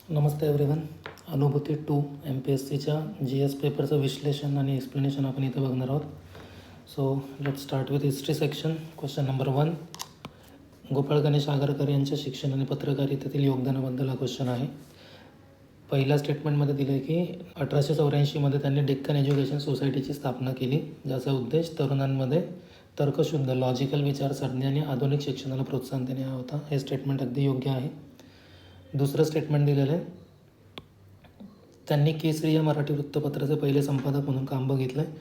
नमस्ते everyone. अनुभूती 2 MPSCच्या GS पेपरचं विश्लेषण आणि एक्सप्लेनेशन आपण इथे बघणार आहोत. So let start with history section. Question number 1. Gopal Ganesh Agarkar यांच्या शिक्षण आणि पत्रकारितेतील योगदानाबद्दल हा क्वेश्चन आहे. पहिल्या स्टेटमेंटमध्ये दिलं आहे की 1884मध्ये त्यांनी डेक्कन एज्युकेशन सोसायटीची स्थापना केली, ज्याचा उद्देश तरुणांमध्ये तर्कशुद्ध लॉजिकल विचारसरणी आणि आधुनिक शिक्षणाला प्रोत्साहन देणे हा होता. हे स्टेटमेंट अगदी योग्य आहे. दुसरं स्टेटमेंट दिलेलं आहे, त्यांनी केसरी या मराठी वृत्तपत्राचे पहिले संपादक म्हणून काम बघितलं आहे,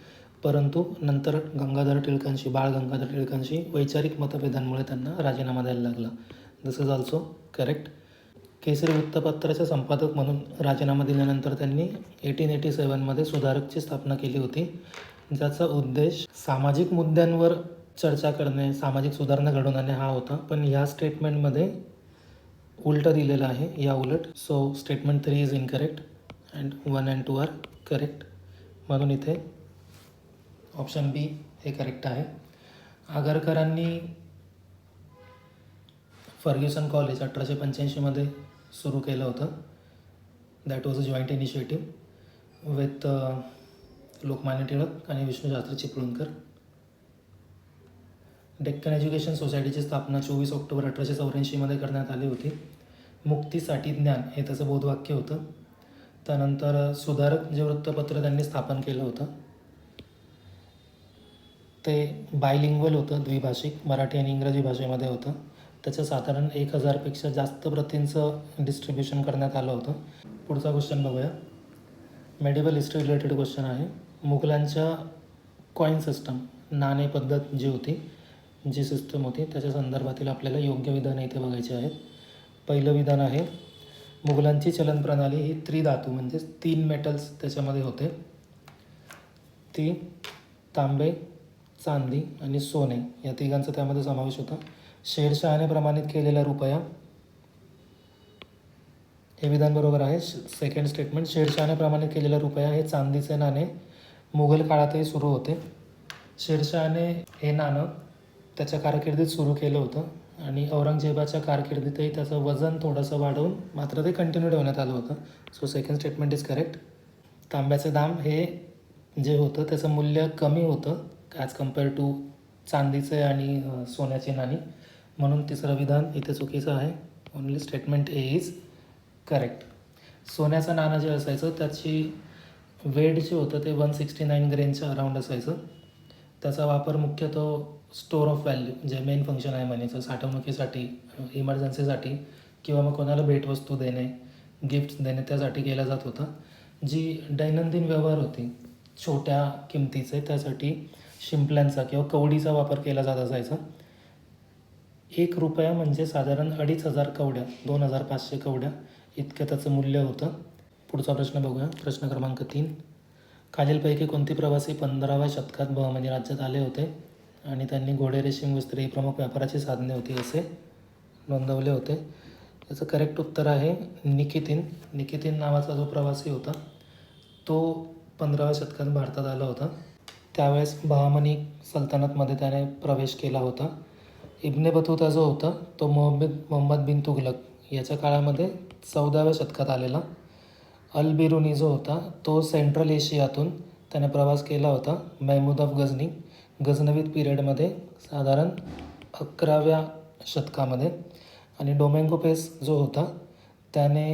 परंतु नंतर बाळ गंगाधर टिळकांशी वैचारिक मतभेदांमुळे त्यांना राजीनामा द्यायला लागला. दिस इज ऑल्सो करेक्ट. केसरी वृत्तपत्राचे संपादक म्हणून राजीनामा दिल्यानंतर त्यांनी 1887मध्ये सुधारकची स्थापना केली होती, ज्याचा उद्देश सामाजिक मुद्द्यांवर चर्चा करणे, सामाजिक सुधारणा घडवून आणणे हा होता. पण ह्या स्टेटमेंटमध्ये उलटं दिलेलं आहे, या उलट. So statement 3 is incorrect and 1 and 2 are correct. म्हणून इथे ऑप्शन बी हे करेक्ट आहे. आगरकरांनी फर्ग्युसन कॉलेज 1885मध्ये सुरू केलं होतं. That was a joint initiative with Lokmanya Tilak आणि विष्णूशास्त्री चिपळूणकर. डेक्कन एज्युकेशन सोसायटीची स्थापना 24 ऑक्टोबर 1884मध्ये करण्यात आली होती. मुक्तीसाठी ज्ञान हे त्याचं बोधवाक्य होतं. त्यानंतर सुधारक जे वृत्तपत्र त्यांनी स्थापन केलं होतं ते बायलिंग्वल होतं, द्विभाषिक, मराठी आणि इंग्रजी भाषेमध्ये होतं. त्याचं साधारण 1000पेक्षा जास्त प्रतींचं डिस्ट्रीब्युशन करण्यात आलं होतं. पुढचा क्वेश्चन बघूया. मेडिवल हिस्ट्री रिलेटेड क्वेश्चन आहे. मुघलांच्या कॉईन सिस्टम, नाणे पद्धत जी होती, जी सिस्टम होती, त्याच्या संदर्भातील आपल्याला योग्य विधानं इथे बघायची आहेत. पहिलं विधान आहे, मुघलांची चलन प्रणाली ही त्रिधातू म्हणजे 3 मेटल्स त्याच्यामध्ये होते. ती तांबे, चांदी आणि सोने या तिघांचा त्यामध्ये समावेश होता. शेरशहाने प्रमाणित केलेला रुपया, हे विधान बरोबर आहे. सेकंड स्टेटमेंट, शेरशहाने प्रमाणित केलेला रुपया हे चांदीचे नाणे मुघल काळातही सुरू होते. शेरशहाने हे नाणं त्याच्या कारकिर्दीत सुरू केलं होतं आणि औरंगजेबाच्या कारकिर्दीतही त्याचं वजन थोडंसं वाढवून मात्र ते कंटिन्यू ठेवण्यात आलं होतं. So second statement is correct. तांब्याचे दाम हे जे होतं त्याचं मूल्य कमी होतं ॲज कम्पेअर टू चांदीचे आणि सोन्याची नाणी, म्हणून तिसरं विधान इथे चुकीचं आहे. Only statement A is correct. सोन्याचं नाणं जे असायचं त्याची वेट जे होतं ते 169 ग्रेनच्या अराउंड असायचं. त्याचा वापर मुख्यतः स्टोअर ऑफ व्हॅल्यू, जे मेन फंक्शन आहे मनीचं, साठवणुकीसाठी, इमर्जन्सीसाठी किंवा मग कोणाला भेटवस्तू देणे, गिफ्ट्स देणे, त्यासाठी केला जात होता. जी दैनंदिन व्यवहार होती छोट्या किमतीचे, त्यासाठी शिंपल्यांचा किंवा कवडीचा वापर केला जात असायचा. 1 रुपया म्हणजे साधारण 2500 कवड्या, 2500 कवड्या इतकं त्याचं मूल्य होतं. पुढचा प्रश्न बघूया. प्रश्न क्रमांक 3. खालीलपैकी कोणते प्रवासी 15व्या शतकात बहमनी राज्यात आले होते आणि त्यांनी घोडे, रेशीम वस्त्रे ही प्रमुख व्यापाराची साधने होती असे नोंदवले होते? याचं करेक्ट उत्तर आहे निकितीन. निकितीन नावाचा जो प्रवासी होता तो 15व्या शतकात भारतात आला होता. त्यावेळेस बहामनी सल्तनतमध्ये त्याने प्रवेश केला होता. इब्ने बतूता जो होता तो मोहम्मद बिन तुघलक याच्या काळामध्ये 14व्या शतकात आलेला. अल बिरुनी जो होता तो सेंट्रल एशियातून त्याने प्रवास केला होता. महमूद ऑफ गझनी गझनवीद पिरियडमध्ये साधारण 11व्या शतकामध्ये. आणि डोमेंगो पेस जो होता त्याने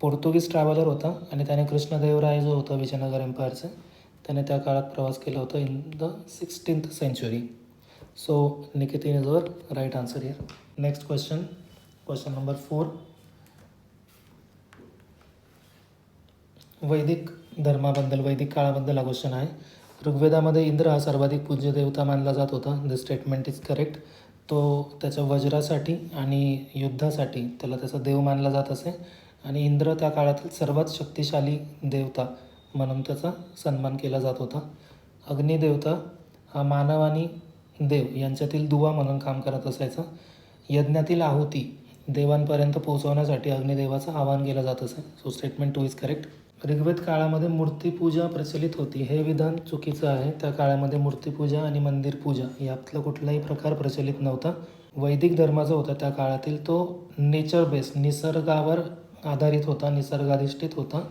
पोर्तुगीज ट्रॅव्हलर होता आणि त्याने कृष्णदेवराय जो होता विजयनगर एम्पायरचे, त्याने त्या काळात प्रवास केला होता in the 16th century. So Nikitin is our right answer here. Next question, question number 4. वैदिक धर्माबद्दल, वैदिक काळाबद्दल हा क्वेश्चन आहे. ऋग्वेदामध्ये इंद्र हा सर्वाधिक पूज्य देवता मानला जात होता. दिस स्टेटमेंट इज करेक्ट. तो त्याच्या वज्रासाठी आणि युद्धासाठी त्याला त्याचा देव मानला जात असे आणि इंद्र त्या काळातील सर्वात शक्तिशाली देवता म्हणून त्याचा सन्मान केला जात होता. अग्निदेवता हा मानव आणि देव यांच्यातील दुवा म्हणून काम करत असायचा. यज्ञातील आहुती देवांपर्यंत पोहोचवण्यासाठी अग्निदेवाचं आवाहन केलं जात असे. So statement 2 is correct. Rigveda काळामध्ये मूर्तिपूजा प्रचलित होती, हे विधान चुकीचं आहे. त्या काळामध्ये मूर्तिपूजा आणि मंदिर पूजा यातला कुठलाही प्रकार प्रचलित नव्हता. वैदिक धर्म जो होता त्या काळातील तो नेचर बेस्ड, निसर्गावर आधारित होता, निसर्गाधिष्ठित होता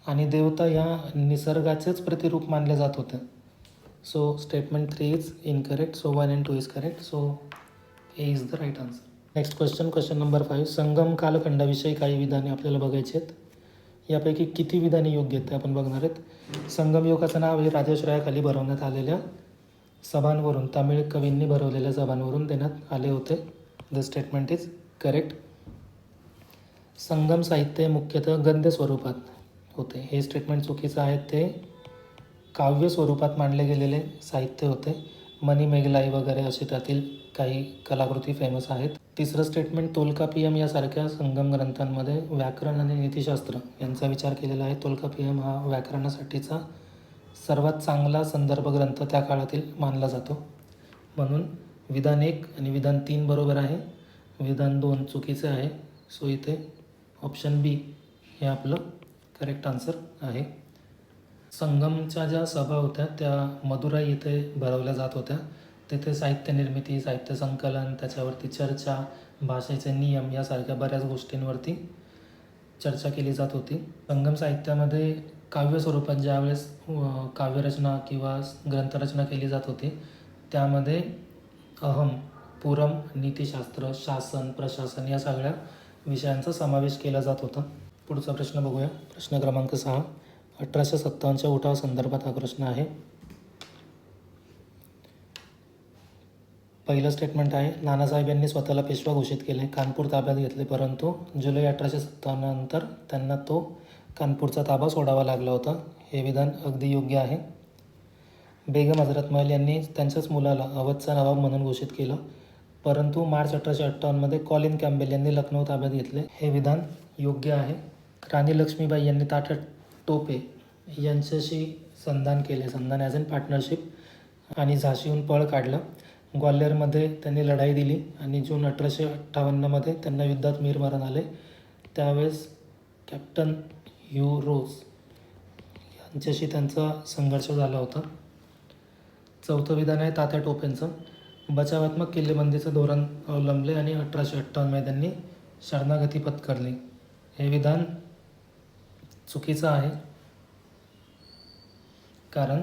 आणि देवता या निसर्गाचेच प्रतिरूप मानले जात होते. So statement 3 is incorrect. So 1 and 2 is correct. So A is the right answer. Next question number 5. Sangam कालखंडाविषयी काही विधाने आपल्याला बघायची आहेत. यापैकी किती विधाने योग्य आहेत ते आपण बघणार आहेत. संगम युगाचं नाव हे राजश्रयाखाली भरवण्यात आलेल्या सभांवरून, तामिळ कवींनी भरवलेल्या सभांवरून देण्यात आले होते. The statement is correct. Sangam साहित्य मुख्यतः गद्य स्वरूपात होते. हे स्टेटमेंट चुकीचं आहे. ते काव्य स्वरूपात मांडले गेलेले साहित्य होते. मणिमेगलाई वगैरे असे त्यातील काही कलाकृती फेमस आहेत. तिसरं स्टेटमेंट, तोल्कापियम यासारख्या संगम ग्रंथांमध्ये व्याकरण आणि नीतिशास्त्र यांचा विचार केलेला आहे. तोल्कापियम हा व्याकरणासाठीचा सर्वात चांगला संदर्भ ग्रंथ त्या काळातील मानला जातो. म्हणून विधान 1 आणि विधान 3 बरोबर आहे. विधान 2 चुकीचे आहे. सो इथे ऑप्शन बी हे आपलं करेक्ट आन्सर आहे. संगमच्या ज्या सभा होत्या त्या मदुराई येथे भरवल्या जात होत्या. तेथे साहित्य निर्मिती, साहित्य संकलन, त्याच्यावरती चर्चा, भाषेचे नियम यासारख्या बऱ्याच गोष्टींवरती चर्चा केली जात होती. संगम साहित्यामध्ये काव्य स्वरूपात ज्यावेळेस काव्यरचना किंवा ग्रंथरचना केली जात होती त्यामध्ये अहम, पुरम, नीतिशास्त्र, शासन, प्रशासन या सगळ्या विषयांचा समावेश केला जात होता. पुढचा प्रश्न बघूया. प्रश्न क्रमांक 6. 1857च्या उठाव संदर्भात हा प्रश्न आहे. पहिलं स्टेटमेंट आहे, नानासाहेब यांनी स्वतःला पेशवा घोषित केले, कानपूर ताब्यात घेतले, परंतु जुलै 1857 नंतर त्यांना तो कानपूरचा ताबा सोडावा लागला होता. हे विधान अगदी योग्य आहे. बेगम हजरत महल यांनी त्यांच्याच मुलाला अवधचा नवाब म्हणून घोषित केलं, परंतु मार्च 1858मध्ये कॉलिन कॅम्बेल यांनी लखनौ ताब्यात घेतले. हे विधान योग्य आहे. राणी लक्ष्मीबाई यांनी तात्या टोपे यांच्याशी संधान केले, संधान ॲज इन पार्टनरशिप, आणि झाशीहून पळ काढलं. ग्वाल्हेरमध्ये त्यांनी लढाई दिली आणि जून 1858मध्ये त्यांना युद्धात वीरमरण आले. त्यावेळेस कॅप्टन ह्यू रोज यांच्याशी त्यांचा संघर्ष झाला होता. चौथं विधान आहे तात्या टोपेंचं, बचावात्मक किल्लेबंदीचं धोरण अवलंबले आणि 1858मध्ये त्यांनी शरणागती पत्करली. हे विधान चुकीचं आहे, कारण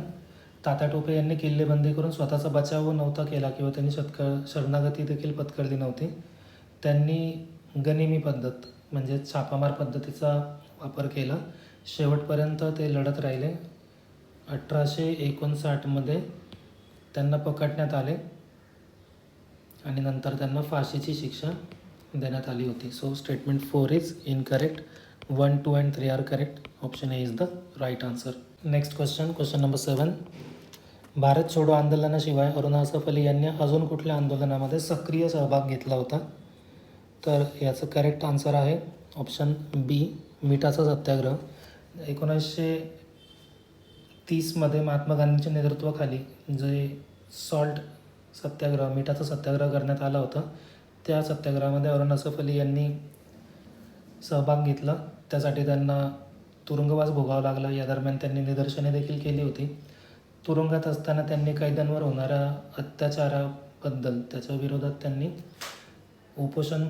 तात्या टोपे यांनी किल्लेबंदी करून स्वतःचा बचाव नव्हता केला किंवा त्यांनी शरणागती देखील पत्करली नव्हती. त्यांनी गनिमी पद्धत म्हणजे छापामार पद्धतीचा वापर केला. शेवटपर्यंत ते लढत राहिले. 1859मध्ये त्यांना पकडण्यात आले आणि नंतर त्यांना फाशीची शिक्षा देण्यात आली होती. So statement 4 is incorrect. 1, 2 and 3 are correct. Option A is the right answer. Next question number 7. Bharat Chhodo आंदोलनाशिवाय अरुणा असफ अली यांनी अजून कुठल्या आंदोलनामध्ये सक्रिय सहभाग घेतला होता? तर याचं करेक्ट आन्सर आहे ऑप्शन बी, मिठाचा सत्याग्रह. 1930मध्ये महात्मा गांधींच्या नेतृत्वाखाली जे सॉल्ट सत्याग्रह, मिठाचा सत्याग्रह करण्यात आला होता, त्या सत्याग्रहामध्ये अरुणा असफ अली यांनी सहभाग घेतला. त्यासाठी त्यांना तुरुंगवास भोगावा लागला. या दरम्यान त्यांनी निदर्शने देखील केली होती. तुरुंगात असताना त्यांनी कैद्यांवर होणाऱ्या अत्याचाराबद्दल, त्याच्या विरोधात त्यांनी उपोषण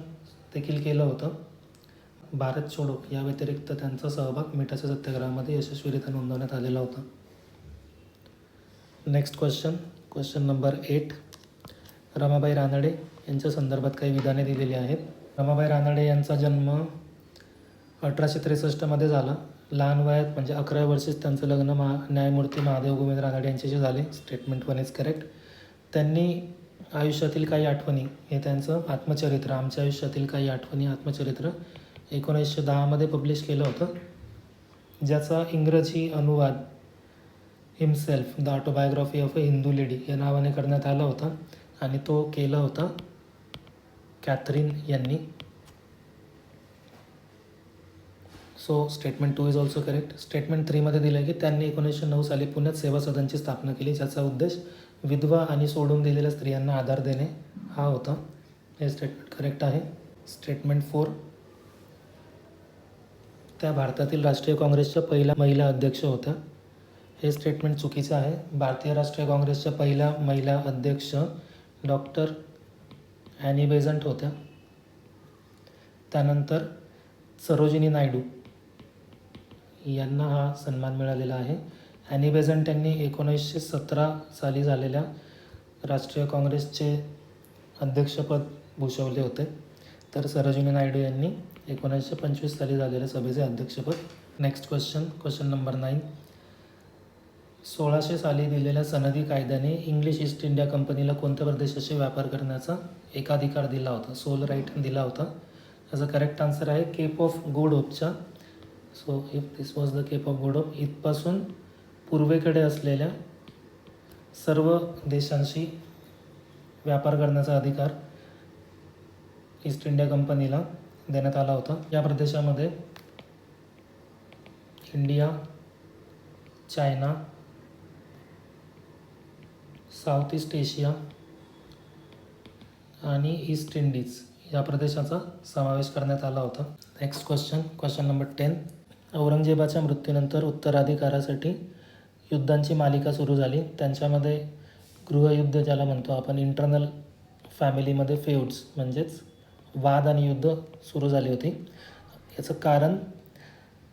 देखील केलं होतं. भारत छोडो या व्यतिरिक्त त्यांचा सहभाग मिठाच्या सत्याग्रहामध्ये यशस्वीरित्या नोंदवण्यात आलेला होता. Next question number 8. Ramabai Ranade यांच्या संदर्भात काही विधाने दिलेली आहेत. रमाबाई रानडे यांचा जन्म 1863मध्ये झाला. लहान वयात म्हणजे 11 वर्षीच त्यांचं लग्न न्यायमूर्ती महादेव गोविंद रानडे यांच्याशी झाले. Statement 1 is correct. त्यांनी आयुष्यातील काही आठवणी हे त्यांचं आत्मचरित्र, आमच्या आयुष्यातील काही आठवणी आत्मचरित्र 1910मध्ये पब्लिश केलं होतं, ज्याचा इंग्रजी अनुवाद himself the autobiography of a Hindu lady या नावाने करण्यात आला होता आणि तो केला होता कॅथरीन यांनी. So statement 2 is also correct. Statement 3मध्ये दिलं आहे की त्यांनी 1909 साली पुण्यात सेवा सदनची स्थापना केली, ज्याचा उद्देश विधवा आणि सोडून दिलेल्या स्त्रियांना आधार देणे हा होता. हे स्टेटमेंट करेक्ट आहे. स्टेटमेंट 4. त्या भारतातील राष्ट्रीय काँग्रेसच्या पहिल्या महिला अध्यक्ष होत्या. हे स्टेटमेंट चुकीचं आहे. भारतीय राष्ट्रीय काँग्रेसच्या पहिल्या महिला अध्यक्ष डॉक्टर ॲनी बेझंट होत्या. त्यानंतर सरोजिनी नायडू यांना हा सन्मान मिळालेला आहे. ॲनी बेझंट यांनी 1917 साली झालेल्या राष्ट्रीय काँग्रेसचे अध्यक्षपद भूषवले होते. तर सरोजिनी नायडू यांनी 1925 साली झालेल्या सभेचे अध्यक्षपद. Next question number 9. 1600 साली दिलेल्या सनदी कायद्याने इंग्लिश ईस्ट इंडिया कंपनीला कोणत्या प्रदेशाशी व्यापार करण्याचा एकाधिकार दिला होता, सोल राईट दिला होता? त्याचा करेक्ट आन्सर आहे केप ऑफ गुड होपच्या. So if this was the Cape of Good Hope, इथपासून पूर्वेकडे असलेल्या सर्व देशांशी व्यापार करण्याचा अधिकार ईस्ट इंडिया कंपनीला देण्यात आला होता. या प्रदेशामध्ये India, China, south east Asia आणि ईस्ट इंडिज या प्रदेशाचा समावेश करण्यात आला होता. Next question number 10. औरंगजेबाच्या मृत्यूनंतर उत्तराधिकारासाठी युद्धांची मालिका सुरू झाली. त्यांच्यामध्ये गृहयुद्ध ज्याला म्हणतो आपण, इंटरनल फॅमिलीमध्ये फेउड्स म्हणजेच वाद आणि युद्ध सुरू झाली होती. याचं कारण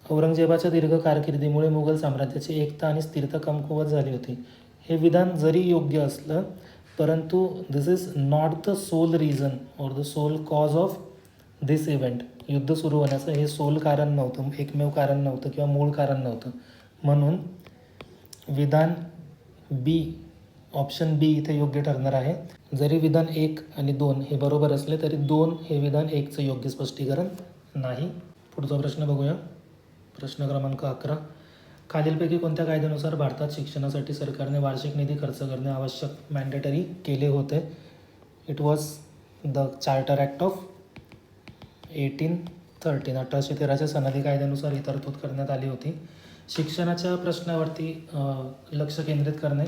औरंगजेबाच्या दीर्घ कारकिर्दीमुळे मुघल साम्राज्याची एकता आणि स्थिरता कमकुवत झाली होती. हे विधान जरी योग्य असलं, परंतु this is not the sole reason or the sole cause of this event. युद्ध सुरू होण्याचं हे सोल कारण नव्हतं, एकमेव कारण नव्हतं किंवा मूळ कारण नव्हतं. म्हणून विधान बी, ऑप्शन बी इथे योग्य ठरणार आहे. जरी विधान 1 आणि 2 हे बरोबर असले तरी 2 हे विधान 1चं योग्य स्पष्टीकरण नाही. पुढचा प्रश्न बघूया. प्रश्न क्रमांक 11. खालीलपैकी कोणत्या कायद्यानुसार भारतात शिक्षणासाठी सरकारने वार्षिक निधी खर्च करणे आवश्यक मॅन्डेटरी केले होते? It was the charter act of 1813. 1813च्या सनदी कायद्यानुसार ही तरतूद करण्यात आली होती. शिक्षणाच्या प्रश्नावरती लक्ष केंद्रित करणे,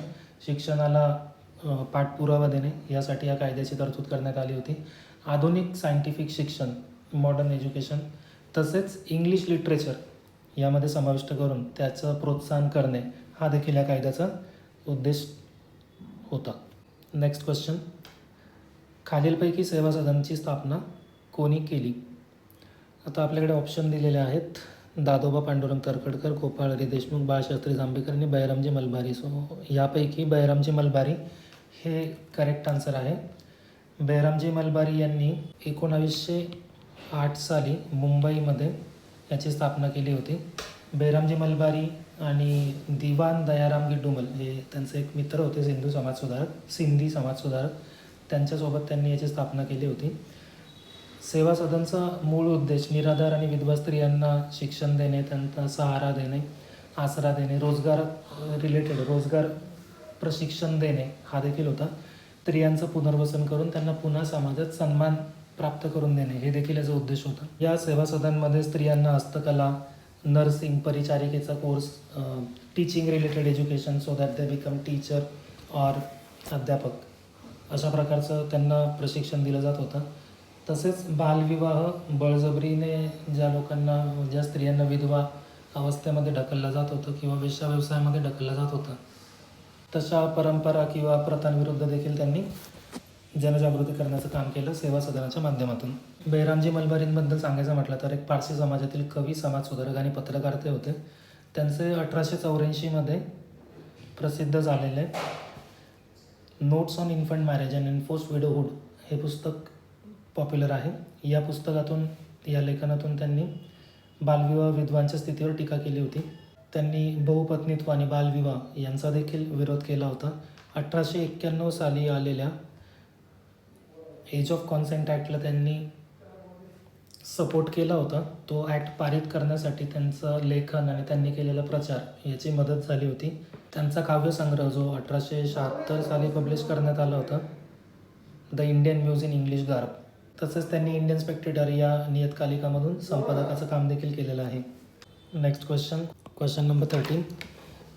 शिक्षणाला पाठपुरावा देणे यासाठी या कायद्याची तरतूद करण्यात आली होती. आधुनिक सायंटिफिक शिक्षण, मॉडर्न एज्युकेशन तसेच इंग्लिश लिटरेचर यामध्ये समाविष्ट करून त्याचं प्रोत्साहन करणे हा देखील या कायद्याचा उद्देश होता. Next question. खालीलपैकी सेवा सदनची स्थापना कोणी केली? आता आपल्याकडे ऑप्शन दिलेले आहेत. दादोबा पांडुरंग तरखडकर, गोपाळ हरी देशमुख, बाळशास्त्री जांभेकर आणि बहिरामजी मलबारी. सो यापैकी बहिरामजी मलबारी हे करेक्ट आन्सर आहे. बहिरामजी मलबारी यांनी 1908 साली मुंबईमध्ये याची स्थापना केली होती. बहिरामजी मलबारी आणि दिवान दयाराम गिड्डुमल हे त्यांचे एक मित्र होते, सिंधी समाजसुधारक. त्यांच्यासोबत त्यांनी याची स्थापना केली होती. सेवा सदनचा मूळ उद्देश निराधार आणि विधवा स्त्रियांना शिक्षण देणे, त्यांना सहारा देणे, आसरा देणे, रोजगार प्रशिक्षण देणे हा देखील होता. स्त्रियांचं पुनर्वसन करून त्यांना पुन्हा समाजात सन्मान प्राप्त करून देणे हे देखील याचा उद्देश होता. या सेवा सदनमध्ये स्त्रियांना हस्तकला, नर्सिंग, परिचारिकेचा course, teaching related education so that they become teacher or अध्यापक अशा प्रकारचं त्यांना प्रशिक्षण दिलं जात होतं. तसेच बालविवाह, बळजबरीने ज्या स्त्रियांना विधवा अवस्थेमध्ये ढकललं जात होतं किंवा वेश्या व्यवसायामध्ये ढकललं जात होतं, तशा परंपरा किंवा प्रथांविरुद्ध देखील त्यांनी जनजागृती करण्याचं काम केलं सेवा सदनाच्या माध्यमातून. बहिरामजी मलबारींबद्दल सांगायचं म्हटलं तर एक पारसी समाजातील कवी, समाजसुधारक आणि पत्रकार ते होते. त्यांचे 1884 प्रसिद्ध झालेले notes on infant marriage and enforced widowhood हे पुस्तक पॉप्युलर आहे. या पुस्तकातून, या लेखनातून त्यांनी बालविवाह, विधवांच्या स्थितीवर टीका केली होती. त्यांनी बहुपत्नीत्व आणि बालविवाह यांचा देखील विरोध केला होता. 1891 साली आलेल्या एज ऑफ कॉन्सेंट ॲक्टला त्यांनी सपोर्ट केला होता. तो ॲक्ट पारित करण्यासाठी त्यांचं लेखन आणि त्यांनी केलेला प्रचार याची मदत झाली होती. त्यांचा काव्यसंग्रह जो 1876 साली पब्लिश करण्यात आला होता, the Indian muse in English garb. तसंच त्यांनी इंडियन स्पेक्टेटर या नियतकालिकामधून संपादकाचं काम देखील केलेलं आहे. Next question number 13.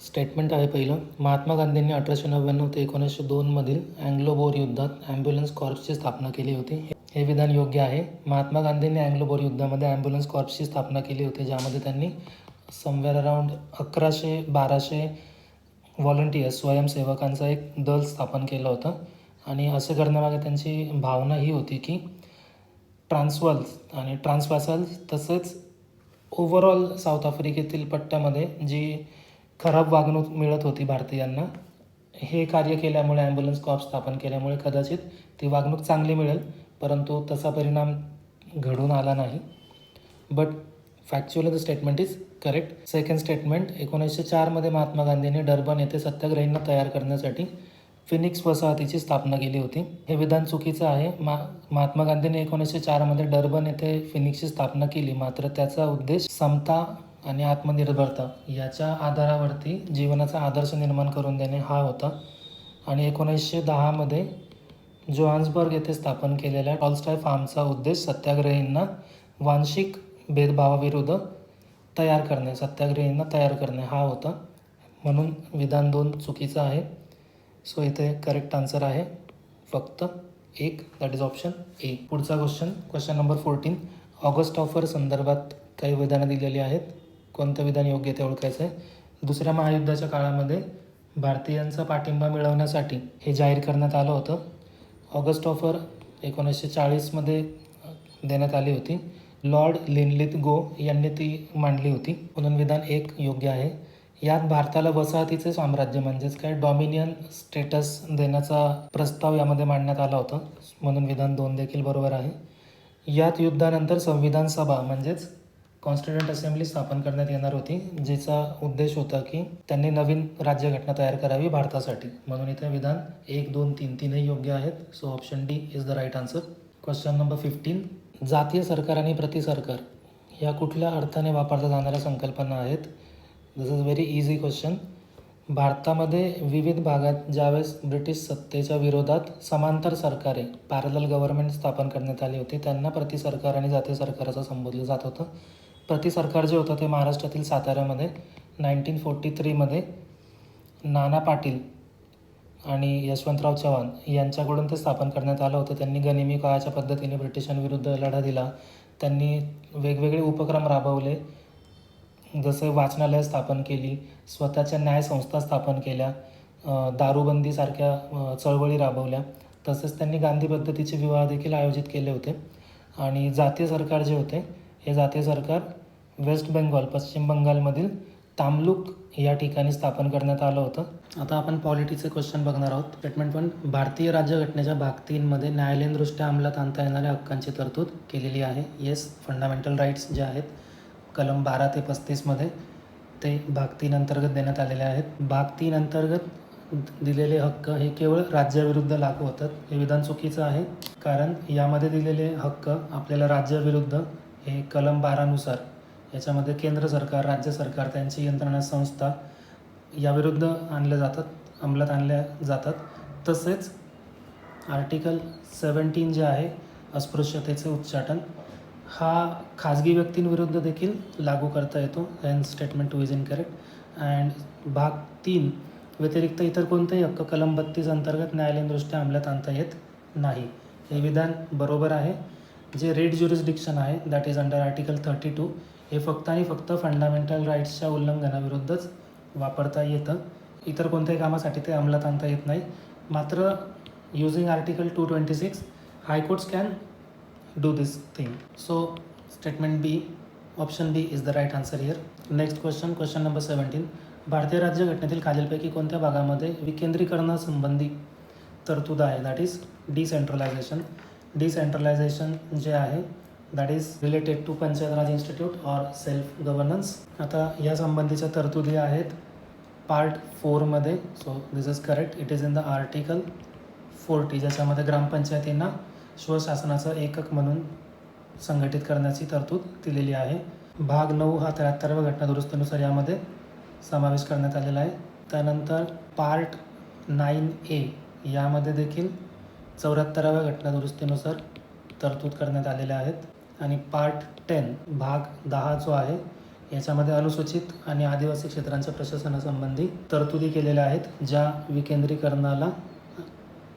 स्टेटमेंट आहे पहिलं. महात्मा गांधींनी 1899 ते 1902 अँग्लो बोर युद्धात ॲम्ब्युलन्स कॉर्प्सची स्थापना केली होती. हे विधान योग्य आहे. महात्मा गांधींनी अँग्लो बोर युद्धामध्ये ॲम्ब्युलन्स कॉर्प्सची स्थापना केली होती, ज्यामध्ये त्यांनी समवेअर अराउंड 1100-1200 व्हॉलंटियर्स, स्वयंसेवकांचा एक दल स्थापन केलं होतं. आणि असे करण्यामागे त्यांची भावना ही होती की ट्रान्सवाल्स तसेच ओव्हरऑल साऊथ आफ्रिकेतील पट्ट्यामध्ये जी खराब वागणूक मिळत होती भारतीयांना, हे कार्य केल्यामुळे, ॲम्ब्युलन्स कॉर्प्स स्थापन केल्यामुळे कदाचित ती वागणूक चांगली मिळेल, परंतु तसा परिणाम घडून आला नाही. But factually the statement is correct. Second statement, 1904मध्ये महात्मा गांधींनी डर्बन येथे सत्याग्रहींना तयार करण्यासाठी फिनिक्स वसाहतीची स्थापना केली होती. हे विधान चुकीचं आहे. महात्मा गांधींनी 1904मध्ये डर्बन येथे फिनिक्सची स्थापना केली, मात्र त्याचा उद्देश समता आणि आत्मनिर्भरता याच्या आधारावरती जीवनाचा आदर्श निर्माण करून देणे हा होता. आणि 1910मध्ये जोहान्सबर्ग येथे स्थापन केलेल्या टॉलस्टॉय फार्मचा उद्देश सत्याग्रहींना वांशिक भेदभावाविरुद्ध सत्याग्रहींना तयार करणे हा होता. म्हणून विधान 2 चुकीचं आहे. सो इथे करेक्ट आन्सर आहे फक्त 1, दॅट इज ऑप्शन ए. पुढचा क्वेश्चन नंबर 14. ऑगस्ट ऑफर संदर्भात काही विधानं दिलेली आहेत. कोणतं विधान योग्य ते ओळखायचं आहे. दुसऱ्या महायुद्धाच्या काळामध्ये भारतीयांचा पाठिंबा मिळवण्यासाठी हे जाहीर करण्यात आलं होतं. ऑगस्ट ऑफर 1940मध्ये देण्यात आली होती. लॉर्ड लिनलिथगो यांनी ती मांडली होती, म्हणून विधान 1 योग्य आहे. यात भारताला वसाहतीचे साम्राज्य म्हणजेच काय डॉमिनियन स्टेटस देण्याचा प्रस्ताव यामध्ये मांडण्यात आला होता, म्हणून विधान 2 देखील बरोबर आहे. यात युद्धानंतर संविधान सभा म्हणजेच कॉन्स्टिट्युएंट असेंब्ली स्थापन करण्यात येणार होती, जिचा उद्देश होता की त्यांनी नवीन राज्यघटना तयार करावी भारतासाठी, म्हणून इथे विधान 1, 2, 3 तीनही योग्य आहेत. So option D is the right answer. Question number 15. जातीय सरकार आणि प्रतिसरकार या कुठल्या अर्थाने वापरल्या जाणाऱ्या संकल्पना आहेत? दिस इज व्हेरी इझी क्वेश्चन. भारतामध्ये विविध भागात ज्यावेळेस ब्रिटिश सत्तेच्या विरोधात समांतर सरकारे पॅरलल गव्हर्नमेंट स्थापन करण्यात आली होती, त्यांना प्रतिसरकार आणि जातीय सरकार असं संबोधलं जात होतं. प्रतिसरकार जे होतं ते महाराष्ट्रातील साताऱ्यामध्ये 1943मध्ये नाना पाटील आणि यशवंतराव चव्हाण यांच्याकडून ते स्थापन करण्यात आलं होतं. त्यांनी गनिमी काळाच्या पद्धतीने ब्रिटिशांविरुद्ध लढा दिला. त्यांनी वेगवेगळे उपक्रम राबवले, जसं वाचनालय स्थापन केली, स्वतःच्या न्यायसंस्था स्थापन केल्या, दारूबंदीसारख्या चळवळी राबवल्या. तसेच त्यांनी गांधी पद्धतीचे विवाह देखील आयोजित केले होते. आणि जातीय सरकार जे होते, हे जातीय सरकार वेस्ट बेंगॉल, पश्चिम बंगालमधील तामलुक या ठिकाणी स्थापन करण्यात आलं होतं. आता आपण पॉलिटीचे क्वेश्चन बघणार आहोत. स्टेटमेंट 1. भारतीय राज्यघटनेच्या भाग 3मध्ये न्यायालयीनदृष्ट्या अंमलात आणता येणाऱ्या हक्कांची तरतूद केलेली आहे. येस, फंडामेंटल राईट्स जे आहेत कलम 12 ते 35मध्ये ते भाग 3 अंतर्गत देण्यात आलेले आहेत. भाग 3 अंतर्गत दिलेले हक्क हे केवळ राज्याविरुद्ध लागू होतात. हे विधान चुकीचं आहे, कारण यामध्ये दिलेले हक्क आपल्याला राज्याविरुद्ध हे कलम 12नुसार याच्यामध्ये केंद्र सरकार, राज्य सरकार, त्यांची यंत्रणा संस्था याविरुद्ध अंमलात आणल्या जातात. तसेच आर्टिकल 17 जे आहे अस्पृश्यतेचे उच्चाटन, हा खाजगी व्यक्तींविरुद्ध देखील लागू करता येतो. Hence statement 2 is incorrect. And भाग 3 व्यतिरिक्त इतर कोणतेही हक्क कलम 32 अंतर्गत न्यायालयीनदृष्ट्या अंमलात आणता येत नाही. हे विधान बरोबर आहे. जे रेड ज्युरिस्डिक्शन आहे, दॅट इज अंडर आर्टिकल 32, हे फक्त आणि फक्त फंडामेंटल राईट्सच्या उल्लंघनाविरुद्धच वापरता येतं. इतर कोणत्याही कामासाठी ते अंमलात आणता येत नाही. मात्र using article 226 high courts can do this thing. So statement B, option B is the right answer here. Next question number 17. भारतीय राज्यघटनेतील खालीलपैकी कोणत्या भागामध्ये विकेंद्रीकरणासंबंधी तरतूद आहे? That is decentralisation. डिसेंट्रलायझेशन जे आहे that is related to panchayat raj institute or self governance. आता या संबंधीच्या तरतुदी आहेत पार्ट 4मध्ये. So this is correct. It is in the article 40, ज्याच्यामध्ये ग्रामपंचायतींना स्वशासनाचं एकक म्हणून संघटित करण्याची तरतूद दिलेली आहे. भाग 9 हा 73व्या घटनादुरुस्तीनुसार यामध्ये समावेश करण्यात आलेला आहे. त्यानंतर पार्ट 9A यामध्ये देखील 74व्या घटनादुरुस्तीनुसार तरतूद करण्यात आलेल्या आहेत. आणि पार्ट 10 भाग 10 जो आहे याच्यामध्ये अनुसूचित आणि आदिवासी क्षेत्रांच्या प्रशासनासंबंधी तरतुदी केलेल्या आहेत, ज्या विकेंद्रीकरणाला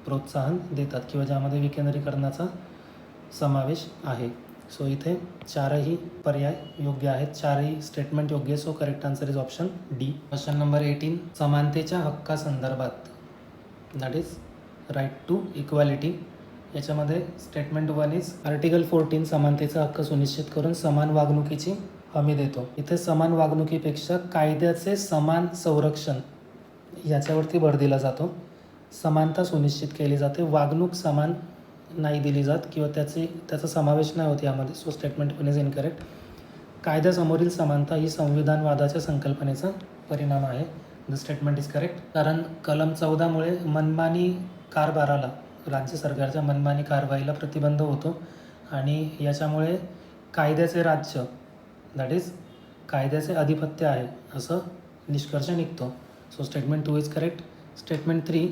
प्रोत्साहन देतात किंवा ज्यामध्ये विकेंद्रीकरणाचा समावेश आहे. सो इथे 4ही पर्याय योग्य आहेत, 4ही स्टेटमेंट योग्य. So correct answer is option D. Question number 18. समानतेच्या हक्कासंदर्भात, that is right to equality, याच्यामध्ये स्टेटमेंट 1 इज आर्टिकल 14 समानतेचा हक्क सुनिश्चित करून समान वागणुकीची हमी देतो. इथे समान वागणुकीपेक्षा कायद्याचे समान संरक्षण याच्यावरती भर दिला जातो. समानता सुनिश्चित केली जाते, वागणूक समान नाही दिली जात किंवा त्याचा समावेश नाही होत यामध्ये. So statement 1 is incorrect. कायद्यासमोरील समानता ही संविधानवादाच्या संकल्पनेचा परिणाम आहे. The statement is correct. कारण कलम 14मुळे मनमानी कारभाराला, राज्य सरकारच्या मनमानी कारवाईला प्रतिबंध होतो आणि याच्यामुळे कायद्याचे राज्य, दॅट इज कायद्याचे आधिपत्य आहे असं निष्कर्ष निघतो. So statement 2 is correct. Statement 3,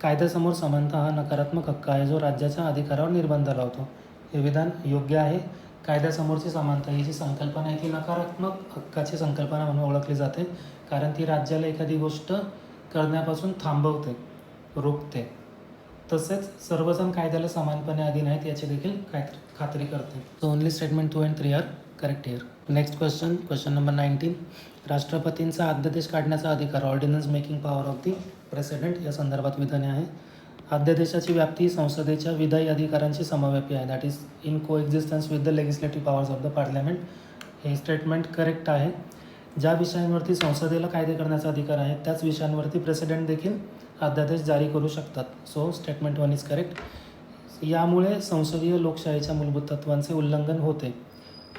कायद्यासमोर समानता हा नकारात्मक हक्क आहे जो राज्याच्या अधिकारावर निर्बंध लावतो. हे विधान योग्य आहे. कायद्यासमोरची समानता ही जी संकल्पना आहे ती नकारात्मक हक्काची संकल्पना म्हणून ओळखली जाते, कारण ती राज्याला एखादी गोष्ट करण्यापासून थांबवते, रोखते. तसेच सर्वजण कायद्याला समानपणे अधीन आहेत याची देखील खात्री करते. So only statement 2 and 3 are correct here. Next question number 19. राष्ट्रपतींचा अध्यादेश काढण्याचा अधिकार, ordinance making power of the president, या संदर्भात विधाने आहे. अध्यादेशाची व्याप्ती संसदेच्या विधायी अधिकारांची समव्यापी आहे, दॅट इज इन को existence with the legislative powers of the parliament. हे स्टेटमेंट करेक्ट आहे. ज्या विषयांवरती संसदेला कायदे करण्याचा अधिकार आहे त्याच विषयांवरती प्रेसिडेंट देखील अध्यादेश जारी करू शकतात. So statement 1 is correct. यामुळे संसदीय लोकशाहीच्या मूलभूत तत्त्वांचे उल्लंघन होते.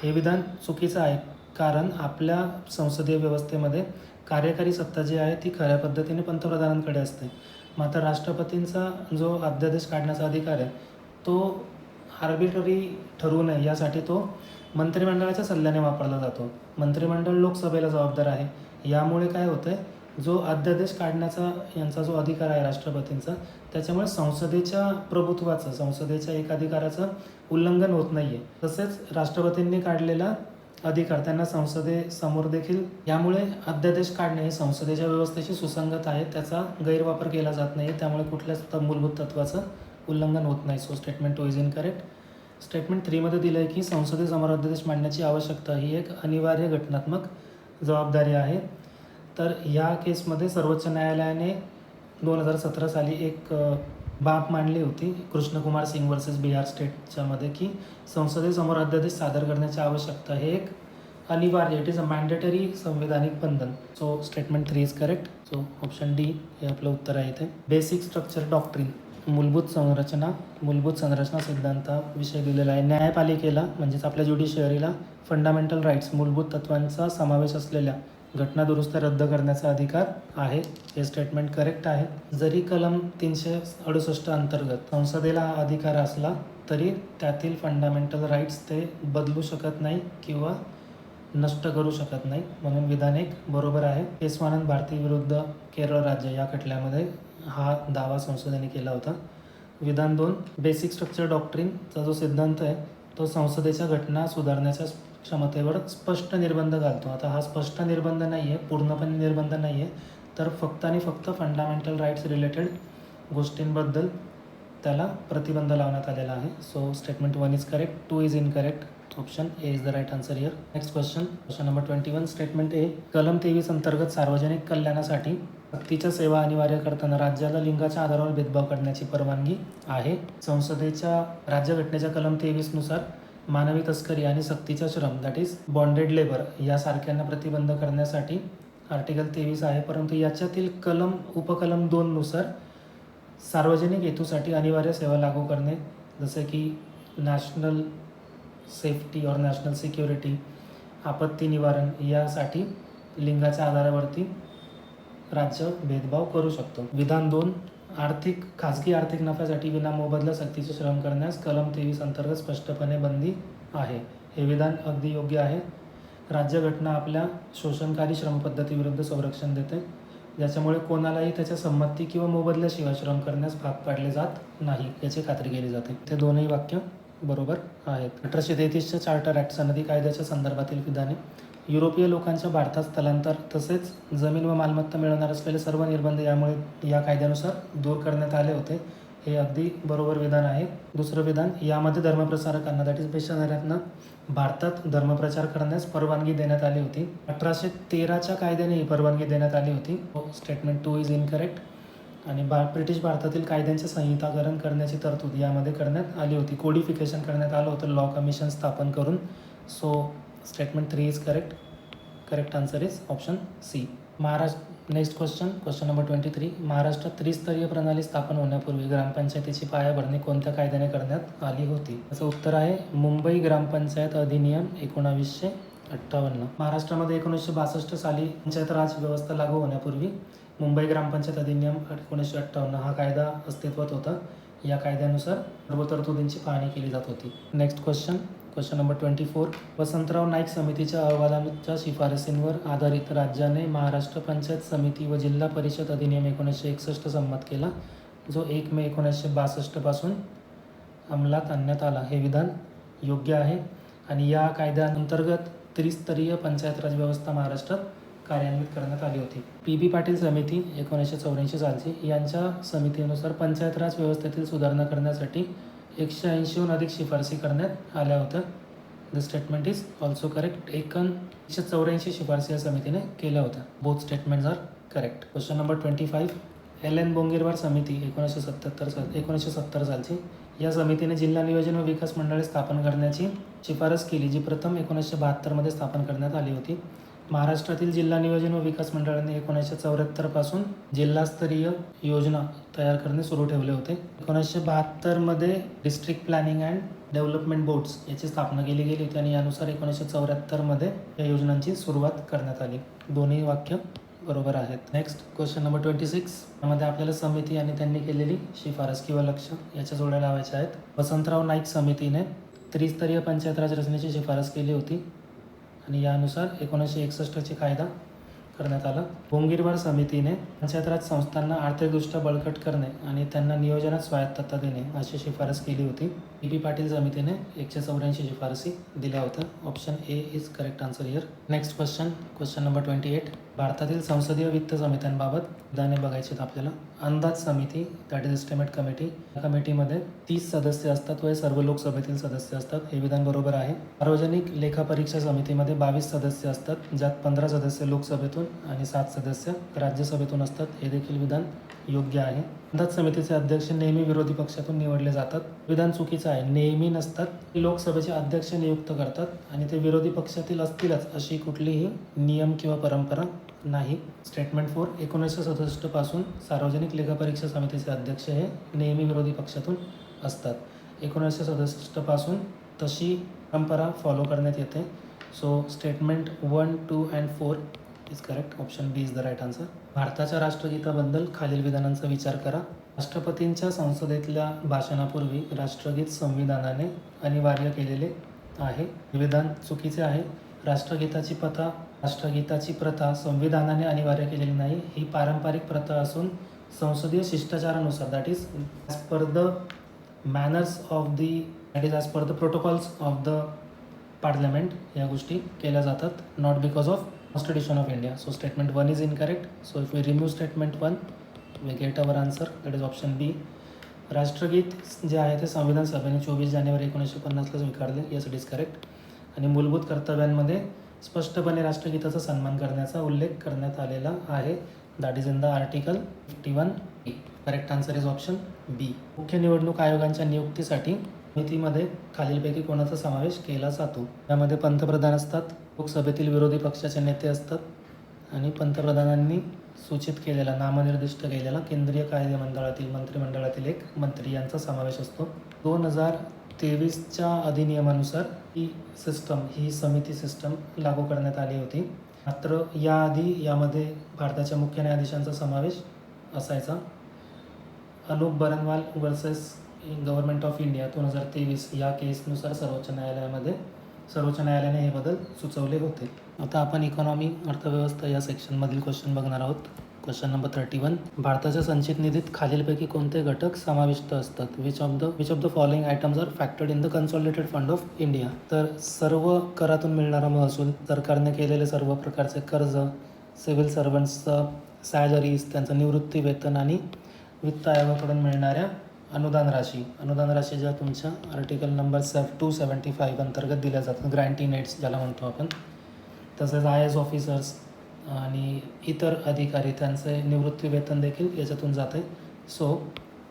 हे विधान चुकीचं आहे, कारण आपल्या संसदीय व्यवस्थेमध्ये कार्यकारी सत्ता जी आहे ती खऱ्या पद्धतीने पंतप्रधानांकडे असते. मात्र राष्ट्रपतींचा जो अध्यादेश काढण्याचा अधिकार आहे तो आर्बिट्ररी ठरवू नये यासाठी तो मंत्रिमंडळाच्या सल्ल्याने वापरला जातो. मंत्रिमंडळ लोकसभेला जबाबदार आहे. यामुळे काय होतं आहे, जो अध्यादेश काढण्याचा यांचा जो अधिकार आहे राष्ट्रपतींचा, त्याच्यामुळे संसदेच्या प्रभुत्वाचं, संसदेच्या एकाधिकाराचं उल्लंघन होत नाही आहे. तसेच राष्ट्रपतींनी काढलेला अधिकार त्यांना संसदेसमोर देखील, यामुळे अध्यादेश काढणे हे संसदेच्या व्यवस्थेशी सुसंगत आहे, त्याचा गैरवापर केला जात नाही, त्यामुळे कुठल्याच मूलभूत तत्त्वाचं उल्लंघन होत नाही. So statement 2 is incorrect. Statement 3मध्ये दिलं आहे की संसदेसमोर अध्यादेश मांडण्याची आवश्यकता ही एक अनिवार्य घटनात्मक जबाबदारी आहे. तर या केसमध्ये सर्वोच्च न्यायालयाने 2017 साली एक बाब मांडली होती कृष्णकुमार सिंग वर्सेस बिहार स्टेटच्यामध्ये, की संसदेसमोर अध्यादेश सादर करण्याची आवश्यकता हे एक अनिवार्य, इट इज अ मॅन्डेटरी संविधानिक बंधन. So statement 3 is correct. So option D हे आपलं उत्तर आहे इथे. बेसिक स्ट्रक्चर डॉक्ट्रिन, मूलभूत संरचना सिद्धांताविषयी दिलेला आहे. न्यायपालिकेला म्हणजेच आपल्या ज्युडिशियरीला फंडामेंटल राईट्स, मूलभूत तत्त्वांचा समावेश असलेल्या घटना दुरुस्त्या रद्द करण्याचा अधिकार आहे. हे स्टेटमेंट करेक्ट आहे. जरी कलम 368 अंतर्गत संसदेला हा अधिकार असला तरी त्यातील फंडामेंटल राईट्स ते बदलू शकत नाही किंवा नष्ट करू शकत नाही, म्हणून विधान 1 बरोबर आहे. केशवानंद भारती विरुद्ध केरळ राज्य या खटल्यामध्ये हा दावा संसदेने केला होता. विधान 2, बेसिक स्ट्रक्चर डॉक्ट्रिनचा जो सिद्धांत आहे तो संसदेच्या घटना सुधारण्याच्या क्षमतेवर स्पष्ट निर्बंध घालतो. आता हा स्पष्ट निर्बंध नाही आहे, पूर्णपणे निर्बंध नाही आहे, तर फक्त आणि फक्त फंडामेंटल राईट्स रिलेटेड गोष्टींबद्दल त्याला प्रतिबंध लावण्यात आलेला आहे. So statement 1 is correct. 2 is incorrect. Option A is the right answer here. Next question number 21. Statement A, कलम 23 अंतर्गत सार्वजनिक कल्याणासाठी सक्तीच्या सेवा अनिवार्य करताना राज्याला लिंगाच्या आधारावर भेदभाव करण्याची परवानगी आहे. संसदेच्या राज्यघटनेच्या कलम 23 नुसार मानवी तस्करी आणि सक्तीचा श्रम, दॅट इज बॉन्डेड लेबर, यासारख्यांना प्रतिबंध करण्यासाठी आर्टिकल 23 आहे, परंतु याच्यातील उपकलम 2 नुसार सार्वजनिक हेतूसाठी अनिवार्य सेवा लागू करणे, जसे की नॅशनल सेफ्टी और नॅशनल सिक्युरिटी, आपत्ती निवारण, यासाठी लिंगाच्या आधारावरती राज्य भेदभाव करू शकतो. विधान 2, खाजगी आर्थिक नफ्यासाठी विनामोबदला सक्तीचे श्रम करण्यास कलम 23 अंतर्गत स्पष्टपणे बंदी आहे. हे विधान अगदी योग्य आहे. राज्यघटना आपल्या शोषणकारी श्रमपद्धतीविरुद्ध संरक्षण देते, ज्याच्यामुळे कोणालाही त्याच्या संमती किंवा मोबदल्याशिवाय श्रम करण्यास भाग पाडले जात नाही याची खात्री केली जाते. ते दोनही वाक्य बरोबर आहेत. 1833च्या चार्टर ॲक्ट सनदी कायद्याच्या संदर्भातील विधाने, युरोपीय लोकांच्या भारतात स्थलांतर तसेच जमीन व मालमत्ता मिळवणार असलेले सर्व निर्बंध यामुळे या कायद्यानुसार दूर करण्यात आले होते. हे अगदी बरोबर विधान आहे. दुसरं विधान, यामध्ये धर्मप्रसारकांना, दॅट इज मिशनऱ्यांना भारतात धर्मप्रचार करण्यास परवानगी देण्यात आली होती. 1813च्या कायद्याने ही परवानगी देण्यात आली होती. Statement 2 is incorrect. आणि ब्रिटिश भारतातील कायद्यांचे संहिताकरण करण्याची तरतूद यामध्ये करण्यात आली होती. कोडिफिकेशन करण्यात आलं होतं लॉ कमिशन स्थापन करून. So statement 3 is correct answer is option C. Next question number 23. महाराष्ट्रात त्रिस्तरीय प्रणाली स्थापन होण्यापूर्वी ग्रामपंचायतीची पायाभरणी कोणत्या कायद्याने करण्यात आली होती? याचं उत्तर आहे मुंबई ग्रामपंचायत अधिनियम 1958. महाराष्ट्रामध्ये 1962 साली पंचायत राज व्यवस्था लागू होण्यापूर्वी मुंबई ग्रामपंचायत अधिनियम 1958 हा कायदा अस्तित्वात होता. या कायद्यानुसार सर्व तरतुदींची पाहणी केली जात होती. Next question number 24. Vasantrao Naik समितीच्या अहवालाच्या शिफारसींवर आधारित राज्याने महाराष्ट्र पंचायत समिती व जिल्हा परिषद अधिनियम 1961 संमत केला, जो 1 मे 1962 पासून अंमलात आणण्यात आला. हे विधान योग्य आहे आणि या कायद्याअंतर्गत त्रिस्तरीय पंचायत राज व्यवस्था महाराष्ट्रात कार्यान्वित करण्यात आली होती. पी पाटील समिती 1984 सालची यांच्या समितीनुसार पंचायत राज व्यवस्थेतील सुधारणा करण्यासाठी 180हून अधिक शिफारसी करण्यात आल्या होत्या. The statement is also correct. 184 शिफारसी या समितीने केल्या होत्या. Both statements are correct. Question number 25. LN Bongirwar समिती 1970 सालची या समितीने जिल्हा नियोजन व विकास मंडळे स्थापन करण्याची शिफारस केली, जी प्रथम 1972 मध्ये स्थापन करण्यात आली होती. महाराष्ट्रातील जिल्हा नियोजन व विकास मंडळाने 1974 पासून जिल्हास्तरीय योजना तयार करणे सुरू ठेवले होते. 1972 मध्ये district planning and development boards याची स्थापना केली गेली होती आणि यानुसार 1974 मध्ये या योजनांची सुरुवात करण्यात आली. दोन्ही वाक्य बरोबर आहेत. Next question number 26. यामध्ये आपल्याला समिती आणि त्यांनी केलेली शिफारस किंवा लक्ष याच्या जोड्या लावायच्या आहेत. वसंतराव नाईक समितीने त्रिस्तरीय पंचायत राज रचनेची शिफारस केली होती आणि यानुसार 1961 कायदा करण्यात आला. बोंगीरवार समितीने पंचायत राज संस्थांना आर्थिकदृष्ट्या बळकट करणे आणि त्यांना नियोजनात स्वायत्तता देणे अशी शिफारस केली होती. पी पाटील समितीने 184 शिफारसी दिल्या होत्या. Option A is correct answer here. Next question number 28. भारतातील संसदीय वित्त समित्यांबाबत विधाने बघायची आहेत आपल्याला. अंदाज समिती दॅट इज एस्टिमेट कमिटी, या कमिटीमध्ये 30 सदस्य असतात व हे सर्व लोकसभेतील सदस्य असतात. हे विधान बरोबर आहे. सार्वजनिक लेखा परीक्षा समितीमध्ये 22 सदस्य असतात, ज्यात 15 सदस्य लोकसभेतून आणि 7 सदस्य राज्यसभेतून असतात. हे देखील विधान योग्य आहे. अंदाज समितीचे अध्यक्ष नेहमी विरोधी पक्षातून निवडले जातात. विधान चुकीचं आहे. नेहमी नसतात. लोकसभेचे अध्यक्ष नियुक्त करतात आणि ते विरोधी पक्षातील असतीलच अशी कुठलीही नियम किंवा परंपरा नाही. स्टेटमेंट 4. 1967 पासून सार्वजनिक लेखा परीक्षा समितीचे अध्यक्ष हे नेहमी विरोधी पक्षातून असतात. 1967 पासून तशी परंपरा फॉलो करण्यात येते. So statement 1, 2 and 4 is correct. Option B is the right answer. भारताच्या राष्ट्रगीताबद्दल खालील विधानांचा विचार करा. राष्ट्रपतींच्या संसदेतल्या भाषणापूर्वी राष्ट्रगीत संविधानाने अनिवार्य केलेले आहे. हे विधान चुकीचे आहे. राष्ट्रगीताची प्रथा संविधानाने अनिवार्य केलेली नाही. ही पारंपरिक प्रथा असून संसदीय शिष्टाचारानुसार that is as per the manners of as per the protocols of the parliament या गोष्टी केल्या जातात. Not because of constitution of India. So statement 1 is incorrect. So if we remove statement 1 we get our answer that is option B. राष्ट्रगीत जे आहे ते संविधान सभेने 24 जानेवारी 1950ला स्वीकारले. Yes it is correct. आणि मूलभूत कर्तव्यांमध्ये स्पष्टपणे राष्ट्रगीताचा सन्मान करण्याचा उल्लेख करण्यात आलेला आहे. That is in the article 51A. Correct answer is option B. मुख्य निवडणूक आयोगांच्या नियुक्तीसाठी समितीमध्ये खालीलपैकी कोणाचा समावेश केला जातो? यामध्ये पंतप्रधान असतात, लोकसभेतील विरोधी पक्षाचे नेते असतात आणि पंतप्रधानांनी सूचित केलेला नामनिर्दिष्ट केलेला केंद्रीय कायदेमंडळातील मंत्रिमंडळातील एक मंत्री यांचा समावेश असतो. 2023च्या अधिनियमानुसार ही समिती सिस्टम लागू करण्यात आली होती. मात्र याआधी यामध्ये भारताच्या मुख्य न्यायाधीशांचा समावेश असायचा. Anoop Baranwal versus government of India 2023 या केसनुसार सर्वोच्च न्यायालयाने हे बदल सुचवले होते. आता आपण इकॉनॉमी अर्थव्यवस्था या सेक्शनमधील क्वेश्चन बघणार आहोत. Question number 31. भारताच्या संचित निधीत खालीलपैकी कोणते घटक समाविष्ट असतात? Which of the following items are factored in the consolidated fund of India? तर सर्व करातून मिळणारा महसूल, सरकारने केलेले सर्व प्रकारचे कर्ज, सिव्हिल सर्वंट्सचं सॅलरीज, त्यांचं निवृत्ती वेतन आणि वित्त आयोगाकडून मिळणाऱ्या अनुदान राशी ज्या तुमच्या आर्टिकल नंबर 275 अंतर्गत दिल्या जातात, ग्रँटी नेट्स ज्याला म्हणतो आपण. तसेच IAS ऑफिसर्स आणि इतर अधिकारी त्यांचे निवृत्ती वेतन देखील याच्यातून जाते. सो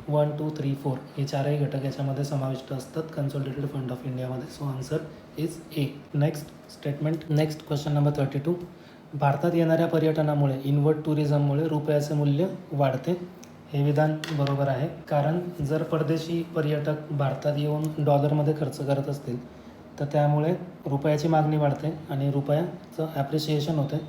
1, 2, 3, 4 हे चारही घटक याच्यामध्ये समाविष्ट असतात कन्सोलिडेटेड फंड ऑफ इंडियामध्ये. So answer is a. Next question number 32. भारतात येणाऱ्या पर्यटनामुळे इनवर्ड टुरिझममुळे रुपयाचे मूल्य वाढते. हे विधान बरोबर आहे, कारण जर परदेशी पर्यटक भारतात येऊन डॉलरमध्ये खर्च करत असतील तर त्यामुळे रुपयाची मागणी वाढते आणि रुपयाचं ॲप्रिशिएशन होते.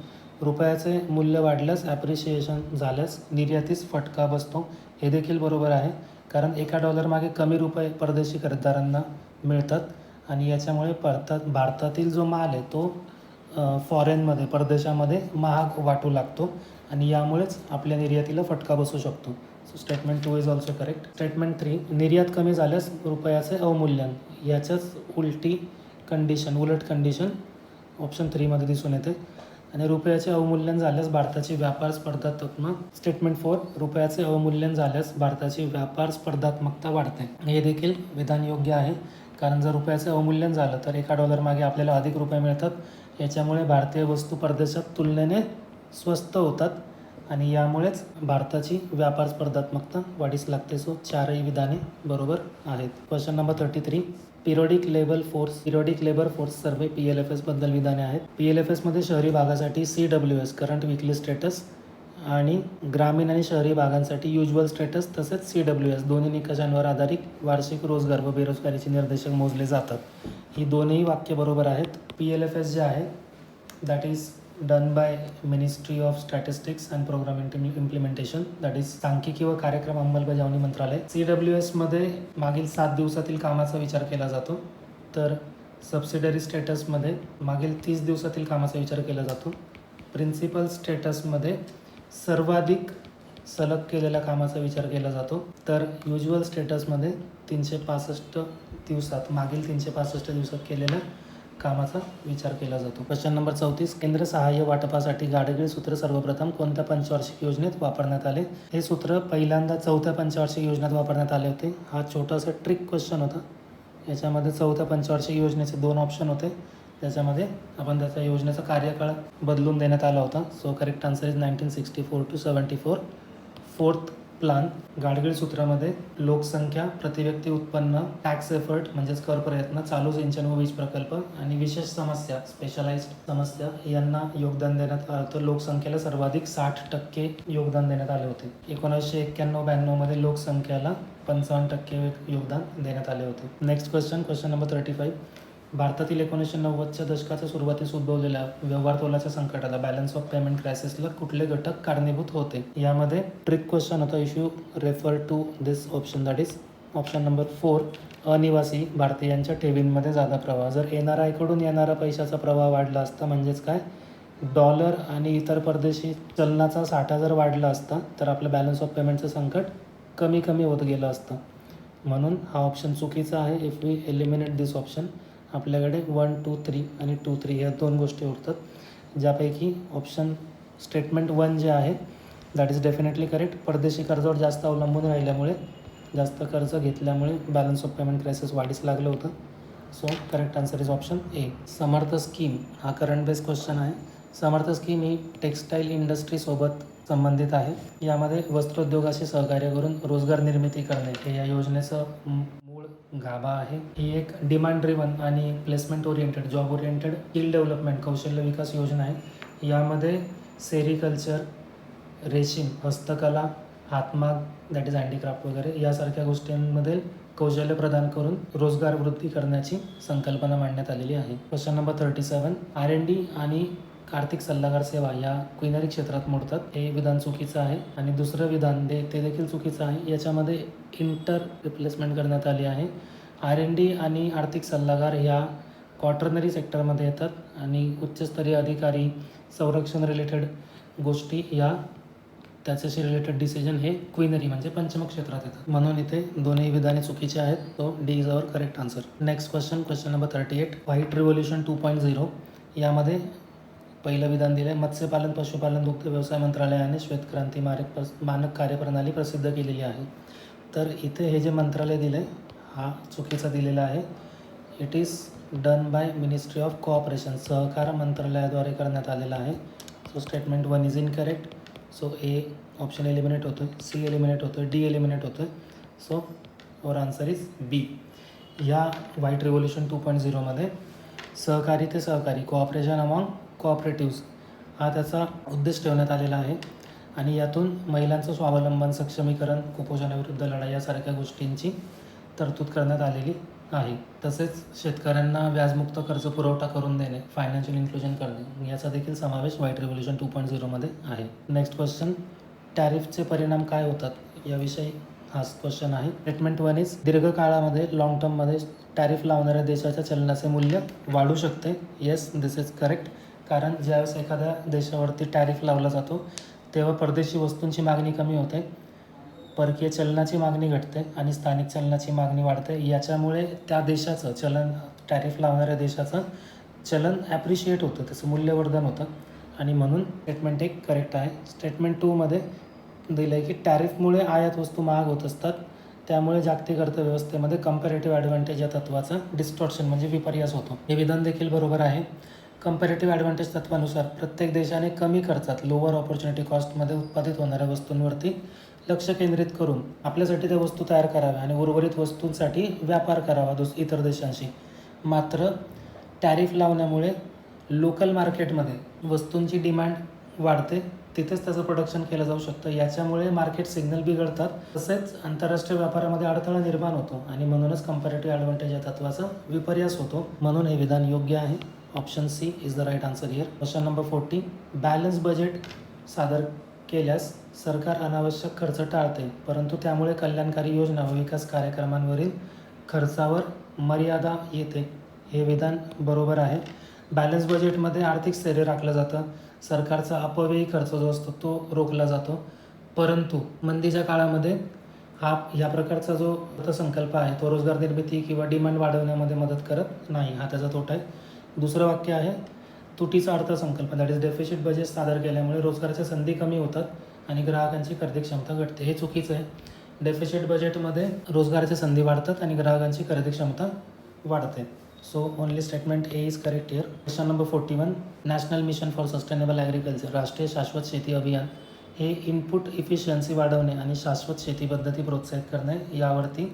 रुपयाचे मूल्य वाढल्यास ॲप्रिशिएशन झाल्यास निर्यातीस फटका बसतो. हे देखील बरोबर आहे, कारण एका डॉलरमागे कमी रुपये परदेशी खरेदीदारांना मिळतात आणि याच्यामुळे भारतातील जो माल आहे तो फॉरेनमध्ये परदेशामध्ये महाग वाटू लागतो आणि यामुळेच आपल्या निर्यातीला फटका बसू शकतो. So statement 2 is also correct. Statement 3. निर्यात कमी झाल्यास रुपयाचे अवमूल्यन. याच्याच उलट कंडिशन ऑप्शन 3 दिसून येते आणि रुपयाचे अवमूल्यन झाल्यास भारताची व्यापार स्पर्धात्मक. स्टेटमेंट 4. रुपयाचे अवमूल्यन झाल्यास भारताची व्यापार स्पर्धात्मकता वाढते. हे देखील विधान योग्य आहे, कारण जर रुपयाचे अवमूल्यन झालं तर एका डॉलरमागे आपल्याला अधिक रुपये मिळतात. याच्यामुळे भारतीय वस्तू परदेशात तुलनेने स्वस्त होतात आणि यामुळेच भारताची व्यापार स्पर्धात्मकता वाढीस लागते. सो चारही विधाने बरोबर आहेत. Question number 33. Periodic labour force survey PLFS बद्दल विधाने आहेत. PLFSमध्ये शहरी भागासाठी CWS करंट विकली स्टेटस आणि ग्रामीण आणि शहरी भागांसाठी युज्युअल स्टेटस तसेच CWS दोन्ही निकषांवर आधारित वार्षिक रोजगार व बेरोजगारीचे निर्देशक मोजले जातात. ही दोन्ही वाक्य बरोबर आहेत. PLFS जे आहे that is done by ministry of statistics and programme implementation, that is सांख्यिकी व कार्यक्रम अंमलबजावणी मंत्रालय. CWSमध्ये मागील 7 दिवसातील कामाचा विचार केला जातो, तर सबसिडरी स्टेटसमध्ये मागील 30 दिवसातील कामाचा विचार केला जातो. प्रिन्सिपल स्टेटसमध्ये सर्वाधिक सलग केलेल्या कामाचा विचार केला जातो, तर युज्युअल स्टेटसमध्ये 365 दिवसात मागील 365 दिवसात केलेल्या कामाचा विचार केला जातो. Question number 34. केंद्र सहाय्य वाटपासाठी गाडगीळ सूत्र सर्वप्रथम कोणत्या पंचवार्षिक योजनेत वापरण्यात आले? हे सूत्र पहिल्यांदा 4थ्या पंचवार्षिक योजनेत वापरण्यात आले होते. हा छोटासा ट्रिक क्वेश्चन होता. याच्यामध्ये 4थ्या पंचवार्षिक योजनेचे 2 ऑप्शन होते, त्याच्यामध्ये आपण त्याच्या योजनेचा कार्यकाळ बदलून देण्यात आला होता. So correct answer is 1964 to 74. 4th plan. Gadgil सूत्रामध्ये लोकसंख्या, प्रतिव्यक्ती उत्पन्न, टॅक्स एफर्ट म्हणजेच कर प्रयत्न, चालू सिंचन व वीज प्रकल्प आणि विशेष समस्या स्पेशलाइज्ड समस्या यांना योगदान देण्यात आलं होतं. लोकसंख्येला सर्वाधिक 60% योगदान देण्यात आले होते. 1991-92 लोकसंख्येला 55% योगदान देण्यात आले होते. Next question number 35. भारतातील 1990च्या दशकाच्या सुरुवातीस उद्भवलेल्या व्यवहार तोलाच्या संकटाला, बॅलन्स ऑफ पेमेंट क्रायसिसला कुठले घटक कारणीभूत होते? यामध्ये ट्रिक क्वेश्चन होता. Issue refer to this option, that is option number 4. अनिवासी भारतीयांच्या ठेवींमध्ये जादा प्रवाह. जर NRI येणारा पैशाचा प्रवाह वाढला असता, म्हणजेच काय, डॉलर आणि इतर परदेशी चलनाचा साठा जर वाढला असता तर आपलं बॅलन्स ऑफ पेमेंटचं संकट कमी होत गेलं असतं. म्हणून हा ऑप्शन चुकीचा आहे. If we eliminate this option, आपल्याकडे 1, 2, 3 आणि 2, 3 या 2 गोष्टी उरतात, ज्यापैकी ऑप्शन स्टेटमेंट 1 जे आहे दॅट इज डेफिनेटली करेक्ट. परदेशी कर्जावर जास्त अवलंबून राहिल्यामुळे, जास्त कर्ज घेतल्यामुळे बॅलन्स ऑफ पेमेंट क्रायसिस वाढीस लागलं होतं. So correct answer is option A. Samarth scheme हा करंट बेस क्वेश्चन आहे. समर्थ स्कीम ही टेक्स्टाईल इंडस्ट्रीसोबत संबंधित आहे. यामध्ये वस्त्रोद्योगाशी सहकार्य करून रोजगार निर्मिती करणे हे या योजनेचं मूळ गाभा आहे. ही एक डिमांड ड्रिव्हन आणि placement oriented, job oriented skill development कौशल्य विकास योजना आहे. यामध्ये सेरिकल्चर, रेशीम, हस्तकला, हातमाग दॅट इज हँडीक्राफ्ट वगैरे यासारख्या गोष्टींमध्ये कौशल्य प्रदान करून रोजगार वृद्धी करण्याची संकल्पना मांडण्यात आलेली आहे. Question number 37. R&D आणि आर्थिक सल्लागार सेवा या क्विनरी क्षेत्रात मोडतात. हे विधान चुकीचं आहे आणि दुसरं विधान ते देखील चुकीचं आहे. याच्यामध्ये इंटर रिप्लेसमेंट करण्यात आली आहे. R&D आणि आर्थिक सल्लागार ह्या क्वार्टरनरी सेक्टरमध्ये येतात आणि उच्चस्तरीय अधिकारी, संरक्षण रिलेटेड गोष्टी या त्याच्याशी रिलेटेड डिसिजन हे क्विनरी म्हणजे पंचमक क्षेत्रात येतात. म्हणून इथे दोन्ही विधाने चुकीचे आहेत. तो D is our correct answer. Next question number 38. White revolution 2.0 यामध्ये पहिलं विधान दिलं आहे, मत्स्यपालन, पशुपालन, दुग्ध व्यवसाय मंत्रालयाने श्वेतक्रांती मानक कार्यप्रणाली प्रसिद्ध केलेली आहे. तर इथे हे जे मंत्रालय दिलं आहे हा चुकीचा दिलेला आहे. It is done by ministry of cooperation, सहकार मंत्रालयाद्वारे करण्यात आलेला आहे. So statement 1 is incorrect. So A option eliminate होतो आहे, सी एलिमिनेट होतो आहे, डी एलिमिनेट होतो आहे. सो और आन्सर इज बी. या व्हाईट रिव्होल्युशन 2.0मध्ये सहकारी ते सहकारी कोऑपरेशन अमॉंग कोऑपरेटिव्स हा त्याचा उद्देश ठेवण्यात आलेला आहे आणि यातून महिलांचं स्वावलंबन, सक्षमीकरण, कुपोषणाविरुद्ध लढाई यासारख्या गोष्टींची तरतूद करण्यात आलेली आहे. तसेच शेतकऱ्यांना व्याजमुक्त कर्ज पुरवठा करून देणे, फायनान्शियल इन्क्लुजन करणे याचा देखील समावेश व्हाईट रिव्होल्युशन 2.0मध्ये आहे. नेक्स्ट क्वेश्चन, टॅरिफचे परिणाम काय होतात याविषयी हा क्वेश्चन आहे. स्टेटमेंट 1 इज दीर्घकाळामध्ये लॉंग टर्ममध्ये टॅरिफ लावणाऱ्या देशाच्या चलनाचे मूल्य वाढू शकते. Yes, this is correct. कारण ज्यावेळेस एखाद्या देशावरती टॅरिफ लावला जातो तेव्हा परदेशी वस्तूंची मागणी कमी होते, परकीय चलनाची मागणी घटते आणि स्थानिक चलनाची मागणी वाढते. याच्यामुळे त्या देशाचं चलन, टॅरिफ लावणाऱ्या देशाचं चलन ॲप्रिशिएट होतं, त्याचं मूल्यवर्धन होतं आणि म्हणून स्टेटमेंट 1 करेक्ट आहे. स्टेटमेंट 2मध्ये दिलं आहे की टॅरिफमुळे आयात वस्तू महाग होत असतात, त्यामुळे जागतिक अर्थव्यवस्थेमध्ये कंपॅरेटिव्ह ॲडव्हान्टेज या तत्त्वाचा डिस्टॉर्शन म्हणजे विपर्यास होतो. हे विधान देखील बरोबर आहे. कंपॅरेटिव्ह ॲडव्हान्टेज तत्त्वानुसार प्रत्येक देशाने कमी खर्चात लोअर ऑपॉर्च्युनिटी कॉस्टमध्ये उत्पादित होणाऱ्या वस्तूंवरती लक्ष केंद्रित करून आपल्यासाठी त्या वस्तू तयार कराव्या आणि उर्वरित वस्तूंसाठी व्यापार करावा इतर देशांशी. मात्र टॅरिफ लावण्यामुळे लोकल मार्केटमध्ये वस्तूंची डिमांड वाढते, तिथेच त्याचं प्रोडक्शन केलं जाऊ शकतं. याच्यामुळे मार्केट सिग्नल बिघडतात, तसेच आंतरराष्ट्रीय व्यापारामध्ये अडथळा निर्माण होतो आणि म्हणूनच कंपॅरेटिव्ह ॲडव्हान्टेज या तत्त्वाचा विपर्यास होतो. म्हणून हे विधान योग्य आहे. Option C is the right answer here. Question number 40, balance budget सादर केल्यास सरकार अनावश्यक खर्च टाळते, परंतु त्यामुळे कल्याणकारी योजना व विकास कार्यक्रमांवरील खर्चावर मर्यादा येते. हे विधान बरोबर आहे. बॅलन्स बजेटमध्ये आर्थिक स्थैर्य राखलं जातं, सरकारचा अपव्ययी खर्च जो असतो तो रोखला जातो, परंतु मंदीच्या काळामध्ये ह्या प्रकारचा जो अर्थसंकल्प आहे तो रोजगार निर्मिती किंवा डिमांड वाढवण्यामध्ये मदत करत नाही, हा त्याचा तोटा आहे. दुसरं वाक्य आहे तुटीचा अर्थसंकल्प, दॅट इज डेफिसिट बजेट सादर केल्यामुळे रोजगाराच्या संधी कमी होतात आणि ग्राहकांची खरेदी क्षमता घटते. हे चुकीचं आहे. डेफिसिट बजेटमध्ये रोजगाराच्या संधी वाढतात आणि ग्राहकांची खरेदी क्षमता वाढते. So only statement A is correct here. Question number 41, national mission for sustainable agriculture, राष्ट्रीय शाश्वत शेती अभियान हे इनपुट इफिशियन्सी वाढवणे आणि शाश्वत शेती पद्धती प्रोत्साहित करणे यावरती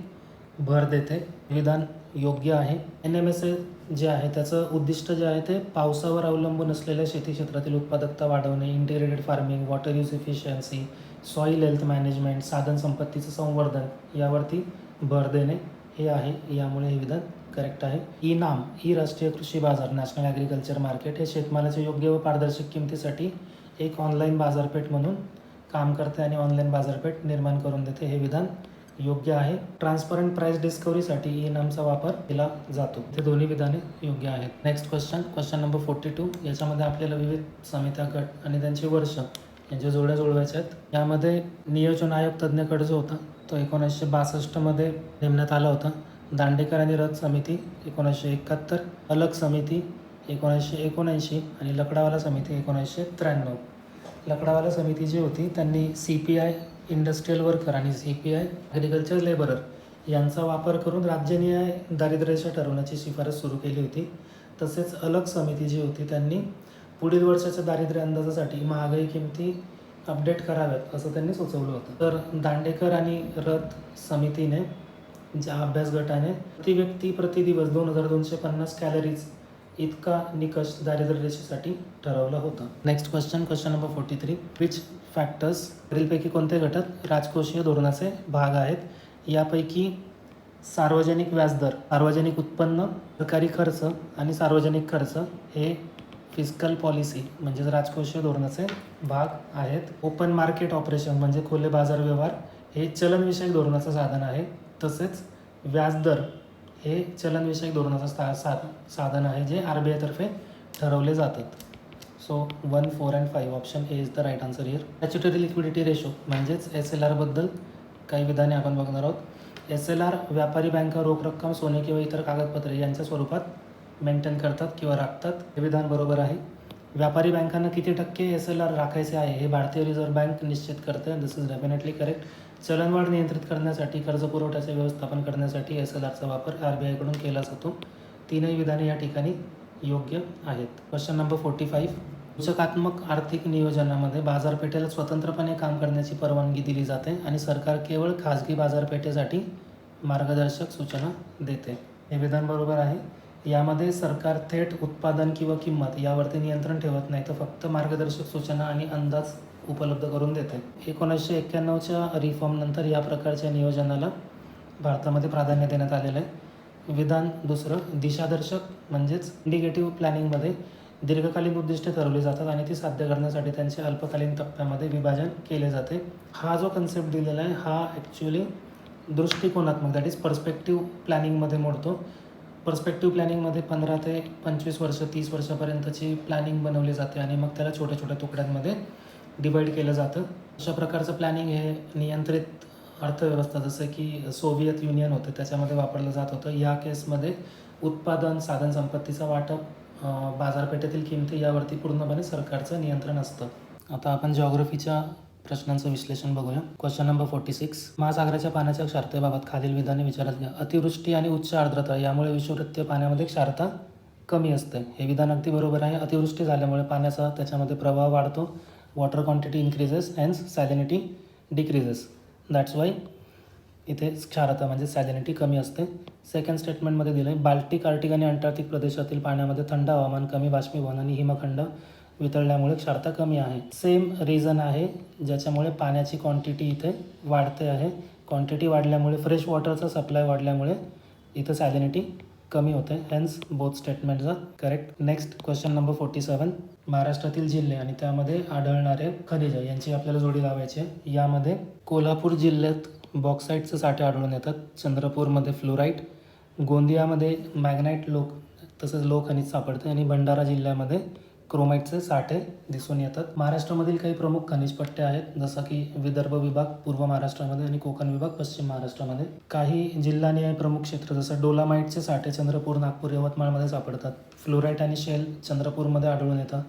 भर देते. विधान योग्य आहे. NMSA जे आहे त्याचं उद्दिष्ट जे आहे ते पावसावर अवलंबून असलेल्या शेती क्षेत्रातील उत्पादकता वाढवणे, integrated farming, water use efficiency, soil health management, साधन संपत्तीचं संवर्धन यावरती भर देणे हे आहे. यामुळे हे विधान करेक्ट आहे. ई-नाम, ई राष्ट्रीय कृषी बाजार, नॅशनल ॲग्रिकल्चर मार्केट हे शेतमालाच्या योग्य व पारदर्शक किमतीसाठी एक ऑनलाईन बाजारपेठ म्हणून काम करते आणि ऑनलाईन बाजारपेठ निर्माण करून देते. हे विधान योग्य आहे. ट्रान्सपरंट प्राईस डिस्कवरीसाठी ई-नामचा वापर केला जातो. ते दोन्ही विधाने योग्य आहेत. नेक्स्ट क्वेश्चन नंबर 42, याच्यामध्ये आपल्याला विविध समित्या, गट आणि त्यांची वर्ष यांच्या जोड्या जुळवायच्या आहेत. यामध्ये नियोजन आयोग तज्ज्ञ जो होता तो 1962मध्ये नेमण्यात आला होता. दांडेकर आणि रथ समिती 1971, अलग समिती 1979 आणि लकडावाला समिती 1993. लकडावाला समिती जी होती त्यांनी CPI इंडस्ट्रियल वर्कर आणि CPI ॲग्रिकल्चर लेबरर यांचा वापर करून राज्यनिहाय दारिद्र्यरेषा ठरवण्याची शिफारस सुरू केली होती. तसेच अलग समिती जी होती त्यांनी पुढील वर्षाच्या दारिद्र्य अंदाजासाठी महागाई किमती अपडेट कराव्यात असं त्यांनी सुचवलं होतं. तर दांडेकर आणि रथ समितीने, ज्या अभ्यास गटाने प्रति व्यक्ती प्रति दिवस 2250 कॅलरीज इतका निकष दारिद्र्य रेषेसाठी ठरवला होता. Next question number 43, which factors वरीलपैकी कोणते घटक राजकोषीय धोरणाचे भाग आहेत? यापैकी सार्वजनिक व्याजदर, सार्वजनिक उत्पन्न, सरकारी खर्च आणि सार्वजनिक खर्च हे फिस्कल पॉलिसी म्हणजेच राजकोषीय धोरणाचे भाग आहेत. ओपन मार्केट ऑपरेशन म्हणजे खुले बाजार व्यवहार हे चलनविषयक धोरणाचं साधन आहे. तसेच व्याजदर हे चलनविषयक धोरणाचं साधन आहे जे RBI तर्फे ठरवले जातात. सो 1, 4 and 5 option A is the right answer here. Statutory liquidity ratio म्हणजेच SLR बद्दल काही विधाने आपण बघणार आहोत. SLR व्यापारी बँका रोख रक्कम, सोने किंवा इतर कागदपत्रे यांच्या स्वरूपात मेंटेन करतात किंवा राखतात. हे विधान बरोबर आहे. व्यापारी बँकांना किती टक्के SLR राखायचे आहे हे भारतीय रिझर्व्ह बँक निश्चित करते. दिस इज डेफिनेटली करेक्ट. चलनवाढ नियंत्रित करण्यासाठी, कर्ज पुरवठ्याचे व्यवस्थापन करण्यासाठी SLRचा वापर RBI कडून केला जातो. तीनही विधाने या ठिकाणी योग्य आहेत. क्वेश्चन नंबर 45, सूचकात्मक आर्थिक नियोजनामध्ये बाजारपेठेला स्वतंत्रपणे काम करण्याची परवानगी दिली जाते आणि सरकार केवळ खाजगी बाजारपेठेसाठी मार्गदर्शक सूचना देते. हे विधान बरोबर आहे. यामध्ये सरकार थेट उत्पादन किंवा किंमत यावरती नियंत्रण ठेवत नाही, तर फक्त मार्गदर्शक सूचना आणि अंदाज उपलब्ध करून देते. 1991च्या रिफॉर्मनंतर या प्रकारच्या नियोजनाला भारतामध्ये प्राधान्य देण्यात आलेलं आहे. विधान दुसरं, दिशादर्शक म्हणजेच इंडिकेटिव्ह प्लॅनिंगमध्ये दीर्घकालीन उद्दिष्टे ठरवली जातात आणि ती साध्य करण्यासाठी त्यांचे अल्पकालीन टप्प्यामध्ये विभाजन केले जाते. हा जो कन्सेप्ट दिलेला आहे हा ॲक्च्युली दृष्टिकोनात्मक दॅट इज पर्स्पेक्टिव्ह प्लॅनिंगमध्ये मोडतो. पर्स्पेक्टिव्ह प्लॅनिंगमध्ये 15 ते 25 वर्ष 30 वर्षापर्यंतची प्लॅनिंग बनवली जाते आणि मग त्याला छोट्या छोट्या तुकड्यांमध्ये डिवाईड केलं जातं. अशा प्रकारचं प्लॅनिंग हे नियंत्रित अर्थव्यवस्था जसं की सोव्हिएत युनियन होतं त्याच्यामध्ये वापरलं जात होतं. या केसमध्ये उत्पादन, साधनसंपत्तीचं वाटप, बाजारपेठेतील किमती यावरती पूर्णपणे सरकारचं नियंत्रण असतं. आता आपण जिओग्राफीच्या प्रश्नांचं विश्लेषण बघूया. Question number 46. महासागराच्या पाण्याच्या क्षारतेबाबत खालील विधाने विचारात घ्या. अतिवृष्टी आणि उच्च आर्द्रता यामुळे विषुववृत्तीय पाण्यामध्ये क्षारता कमी असते. हे विधान अगदी बरोबर आहे. अतिवृष्टी झाल्यामुळे पाण्याचा त्याच्यामध्ये प्रवाह वाढतो. Water quantity increases hence salinity decreases. That's why इथे क्षारता म्हणजे सॅलिनिटी कमी असते. सेकंड स्टेटमेंटमध्ये दिलं आहे, बाल्टिक, आर्टिक आणि अंटार्क्टिक प्रदेशातील पाण्यामध्ये थंड हवामान, कमी बाष्पीभवन आणि हिमखंड वितळल्यामुळे क्षारता कमी आहे. सेम रिझन आहे ज्याच्यामुळे पाण्याची क्वांटिटी इथे वाढते आहे. क्वांटिटी वाढल्यामुळे फ्रेश वॉटरचा सप्लाय वाढल्यामुळे इथं सॅलिनिटी कमी होते. Hence both statements are correct. Next question number 47. महाराष्ट्रातील जिल्हे आणि त्यामध्ये आढळणारे खनिज यांची आपल्याला जोडी लावायची आहे. यामध्ये कोल्हापूर जिल्ह्यात बॉक्साईटचे साठे आढळून येतात. चंद्रपूरमध्ये फ्लोराईट, गोंदियामध्ये मॅग्नाईट तसंच लो खनिज सापडते आणि भंडारा जिल्ह्यामध्ये क्रोमाईटचे साठे दिसून येतात. महाराष्ट्रामधील काही प्रमुख खनिज पट्टे आहेत जसं की विदर्भ विभाग पूर्व महाराष्ट्रामध्ये आणि कोकण विभाग पश्चिम महाराष्ट्रामध्ये. काही जिल्हानिहाय प्रमुख क्षेत्र जसं डोलामाईटचे साठे चंद्रपूर, नागपूर, यवतमाळमध्ये सापडतात. फ्लोराईट आणि शेल चंद्रपूरमध्ये आढळून येतं.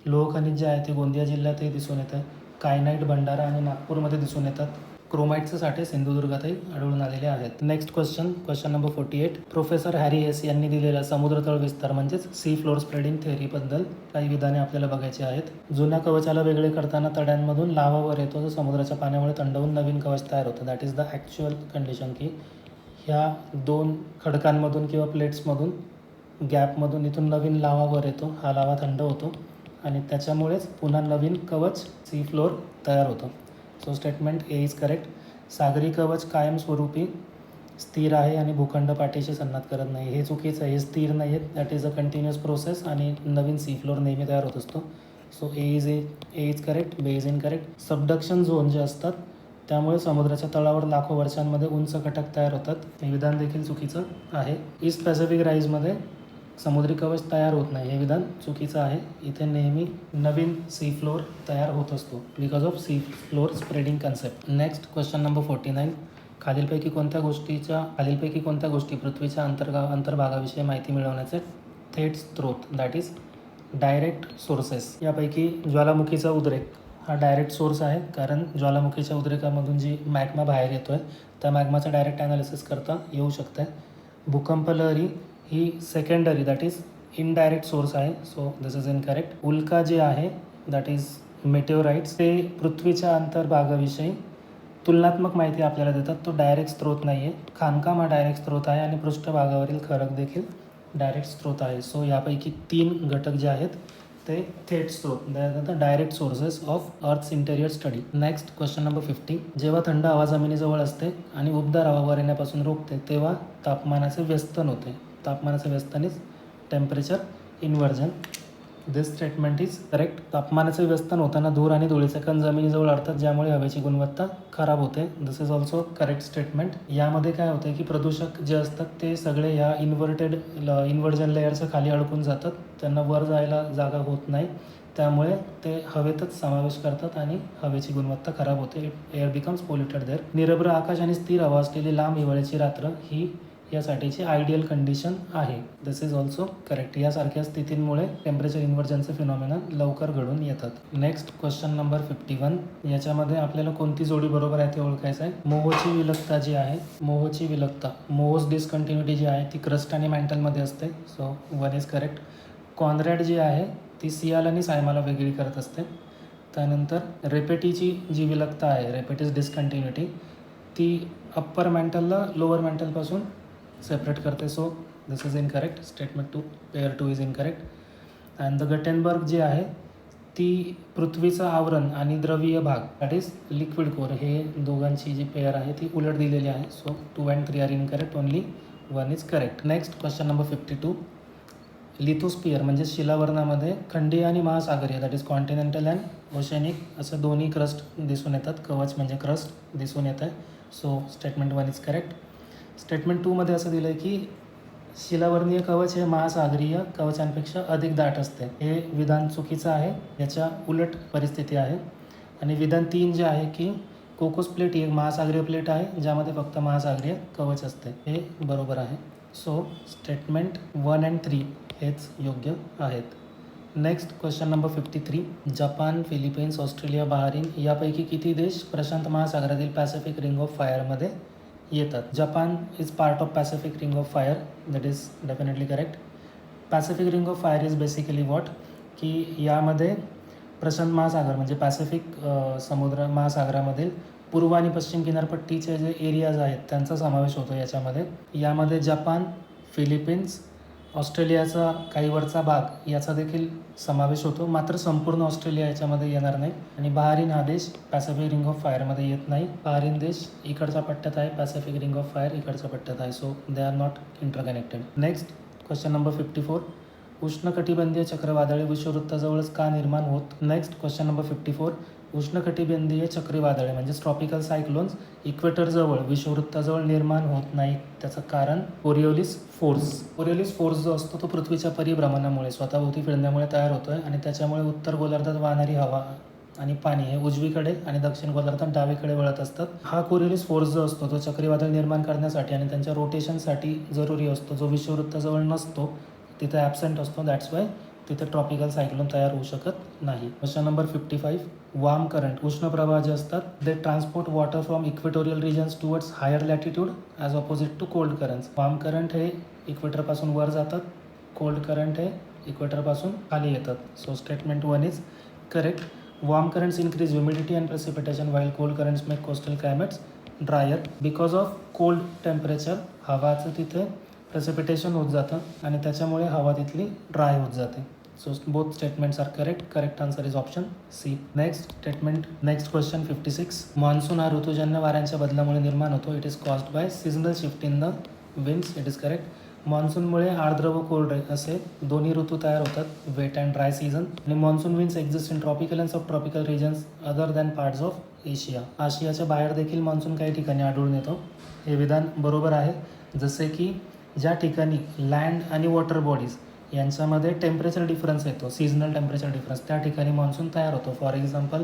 लोह खनिज जे आहे ते गोंदिया जिल्ह्यातही दिसून येतं. कायनाईट भंडारा आणि नागपूरमध्ये दिसून येतात. क्रोमाईटचे साठे सिंधुदुर्गातही आढळून आलेले आहेत. Next question number 48. Professor Harry Hess यांनी दिलेल्या समुद्रतळ विस्तार म्हणजेच सी फ्लोअर स्प्रेडिंग थेअरीबद्दल काही विधाने आपल्याला बघायची आहेत. जुन्या कवचाला वेगळे करताना तड्यांमधून लाव्हा वर येतो जो समुद्राच्या पाण्यामुळे थंड होऊन नवीन कवच तयार होतं. That is the actual condition की ह्या दोन खडकांमधून किंवा प्लेट्समधून गॅपमधून इथून नवीन लाव्हा वर येतो. हा लाव्हा थंड होतो आणि त्याच्यामुळेच पुन्हा नवीन कवच सी फ्लोअर तयार होतं. So statement A is correct. सागरी कवच कायमस्वरूपी स्थिर आहे आणि भूखंड पाठीशी सन्नाट करत नाही. हे चुकीचं आहे. हे स्थिर नाही आहेत. That is a continuous process आणि नवीन सी फ्लोअर नेहमी तयार होत असतो. So A is correct. B is incorrect. Subduction zone जे असतात त्यामुळे समुद्राच्या तळावर लाखो वर्षांमध्ये उंच कटक तयार होतात. हे विधान देखील चुकीचं आहे. ईस्ट पॅसिफिक राईजमध्ये समुद्री कवच तयार होत नाही. हे विधान चुकीचं आहे. इथे नेहमी नवीन सी फ्लोअर तयार होत असतो because of sea floor spreading concept. Next question number 49. खालीलपैकी कोणत्या गोष्टी पृथ्वीच्या अंतर्भागाविषयी माहिती मिळवण्याचे थेट स्रोत दॅट इज डायरेक्ट सोर्सेस. यापैकी ज्वालामुखीचा उद्रेक हा डायरेक्ट सोर्स आहे, कारण ज्वालामुखीच्या उद्रेकामधून जी मॅग्मा बाहेर येतो आहे त्या मॅग्माचं डायरेक्ट ॲनालिसिस करता येऊ शकतं. भूकंप लहरी ही secondary that is indirect source आहे. So this is incorrect. उल्का जे आहे दॅट इज मेटेओराइट्स ते पृथ्वीच्या अंतर्भागाविषयी तुलनात्मक माहिती आपल्याला देतात. तो डायरेक्ट स्रोत नाही आहे. खाणकाम हा डायरेक्ट स्रोत आहे आणि पृष्ठभागावरील खडक देखील डायरेक्ट स्रोत आहे. सो यापैकी 3 घटक जे आहेत ते थेट स्रोत the direct sources of earth's interior study. Next question number 50. जेव्हा थंड हवा जमिनीजवळ असते आणि उबदार हवा वर येण्यापासून रोखते तेव्हा तापमानाचे व्यस्तन होते. तापमानाचे व्यस्तन is temperature inversion. This statement is correct. तापमानाचे व्यस्तन होताना धूर आणि धुळीचे कण जमिनीजवळ अडतात ज्यामुळे हवेची गुणवत्ता खराब होते. दिस इज ऑल्सो करेक्ट स्टेटमेंट. यामध्ये काय होतं की प्रदूषक जे असतात ते सगळे ह्या इन्व्हर्जन लेअरच्या खाली अडकून जातात. त्यांना वर जायला जागा होत नाही, त्यामुळे ते हवेतच समावेश करतात आणि हवेची गुणवत्ता खराब होते. Air becomes polluted there. निरभ्र आकाश आणि स्थिर हवा असलेली लांब हिवाळ्याची रात्र ही यासाठीची आयडियल कंडिशन आहे. दिस इज ऑल्सो करेक्ट. यासारख्या स्थितींमुळे टेम्परेचर इन्व्हर्जनचे फिनॉमिना लवकर घडून येतात. Next question number 51. याच्यामध्ये आपल्याला कोणती जोडी बरोबर आहे ते ओळखायचं आहे. मोहची विलकता जी आहे, मोहोज डिस्कंटिन्युटी जी आहे ती क्रस्ट आणि मॅन्टलमध्ये असते. So 1 is correct. कॉन्रॅड जी आहे ती सियाल आणि सायमाला वेगळी करत असते. त्यानंतर रेपेटीची जी विलगता आहे, रेपेटीज डिस्कंटिन्युटी, ती अप्पर मेंटलला लोअर मेंटलपासून सेपरेट करते. So this is incorrect. Statement 2 pair 2 is incorrect. And the Gutenberg जी आहे ती पृथ्वीचं आवरण आणि द्रवीय भाग दॅट इज लिक्विड कोर, हे दोघांची जी पेअर आहे ती उलट दिलेली आहे. So 2 and 3 are incorrect, only 1 is correct. Next question number 52. Lithosphere म्हणजे शिलावरणामध्ये खंडीय आणि महासागरीय that is continental and oceanic असं दोन्ही क्रस्ट दिसून येतात. कवच म्हणजे क्रस्ट दिसून येत आहे. So statement 1 is correct. Statement 2मध्ये असं दिलं आहे की शिलावर्णीय कवच हे महासागरीय कवचांपेक्षा अधिक दाट असते. हे विधान चुकीचं आहे, याच्या उलट परिस्थिती आहे. आणि विधान 3 जे आहे की कोकोस प्लेट ही एक महासागरीय प्लेट आहे ज्यामध्ये फक्त महासागरीय कवच असते, हे बरोबर आहे. सो स्टेटमेंट 1 and 3 हेच योग्य आहेत. Next question number 53. Japan, Philippines, Australia, Bahrain यापैकी किती देश प्रशांत महासागरातील पॅसिफिक रिंग ऑफ फायरमध्ये येतात? Japan is part of Pacific ring of fire, that is definitely correct. Pacific ring of fire is basically what, की यामध्ये प्रशांत महासागर म्हणजे पॅसिफिक समुद्र महासागरामधील पूर्व आणि पश्चिम किनारपट्टीचे जे एरियाज आहेत त्यांचा समावेश होतो याच्यामध्ये. यामध्ये जपान, फिलिपिन्स, ऑस्ट्रेलियाचा काही वरचा भाग याचा देखील समावेश होतो, मात्र संपूर्ण ऑस्ट्रेलिया याच्यामध्ये येणार नाही. आणि बहारीन हा देश पॅसिफिक रिंग ऑफ फायरमध्ये येत नाही. बहारीन देश इकडच्या पट्ट्यात आहे, पॅसिफिक रिंग ऑफ फायर इकडच्या पट्ट्यात आहे. So they are not interconnected. Next question number 54. उष्णकटिबंधीय चक्रवादळे विषुववृत्ताजवळच का निर्माण होत? Next question number 54. उष्णकटिबंधीय चक्रीवादळे म्हणजे ट्रॉपिकल सायक्लोन्स इक्वेटरजवळ विषुववृत्ताजवळ निर्माण होत नाही. त्याचं कारण कोरिओलिस फोर्स. कोरिओलिस फोर्स जो असतो तो पृथ्वीच्या परिभ्रमणामुळे स्वतःभोवती फिरण्यामुळे तयार होतो आहे आणि त्याच्यामुळे उत्तर गोलार्धात वाहणारी हवा आणि पाणी हे उजवीकडे आणि दक्षिण गोलार्धात डावीकडे वळत असतात. हा कोरिओलिस फोर्स जो असतो तो चक्रीवादळ निर्माण करण्यासाठी आणि त्यांच्या रोटेशनसाठी जरुरी असतो, जो विषुववृत्ताजवळ नसतो, तिथे ॲबसेंट असतो. दॅट्स वाय तिथे ट्रॉपिकल सायक्लोन तयार होऊ शकत नाही. Question number 55. वार्म करंट उष्ण प्रवाह जे असतात they transport water from equatorial regions towards higher latitude as opposite to cold currents. Warm current हे इक्वेटरपासून वर जातात, कोल्ड करंट हे इक्वेटरपासून खाली येतात. So statement 1 is correct. Warm currents increase humidity and precipitation while cold currents make coastal climates drier. Because of cold temperature हवाचं तिथे प्रेसिपिटेशन होत जातं आणि त्याच्यामुळे हवा तिथली ड्राय होत जाते. So both statements are correct. Correct answer is option C. Next statement. Next question 56. Monsoon हा ऋतूजन्य वाऱ्यांच्या बदलामुळे निर्माण होतो. It is caused by seasonal shift in the winds. It is correct. मान्सूनमुळे आर्द्र व कोल्ड असे दोन्ही ऋतू तयार होतात, वेट अँड ड्राय सीझन. आणि monsoon winds exist in tropical and subtropical regions other than parts of Asia. आशियाच्या बाहेर देखील मान्सून काही ठिकाणी आढळून येतो. हे विधान बरोबर आहे. जसे की ज्या ठिकाणी लँड आणि वॉटर बॉडीज यांच्यामध्ये टेम्परेचर डिफरन्स येतो, सीझनल टेम्परेचर डिफरन्स, त्या ठिकाणी मान्सून तयार होतो. फॉर एक्झाम्पल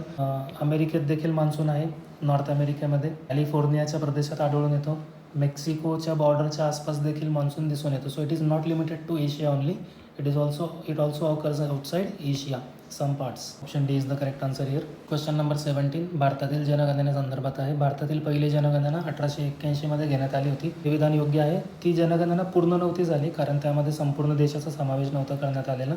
अमेरिकेत देखील मान्सून आहे, नॉर्थ अमेरिकेमध्ये कॅलिफोर्नियाच्या प्रदेशात आढळून येतो, मेक्सिकोच्या बॉर्डरच्या आसपास देखील मान्सून दिसून येतो. So it is not limited to Asia only, it also occurs outside Asia some parts. Option D is the correct answer here. Question number 17 भारतातील जनगणनेसंदर्भात आहे. भारतातील पहिली जनगणना 1881 मध्ये घेण्यात आली होती. हे विधान योग्य आहे. ती जनगणना पूर्ण नव्हती झाली कारण त्यामध्ये संपूर्ण देशाचा समावेश नव्हता करण्यात आलेला.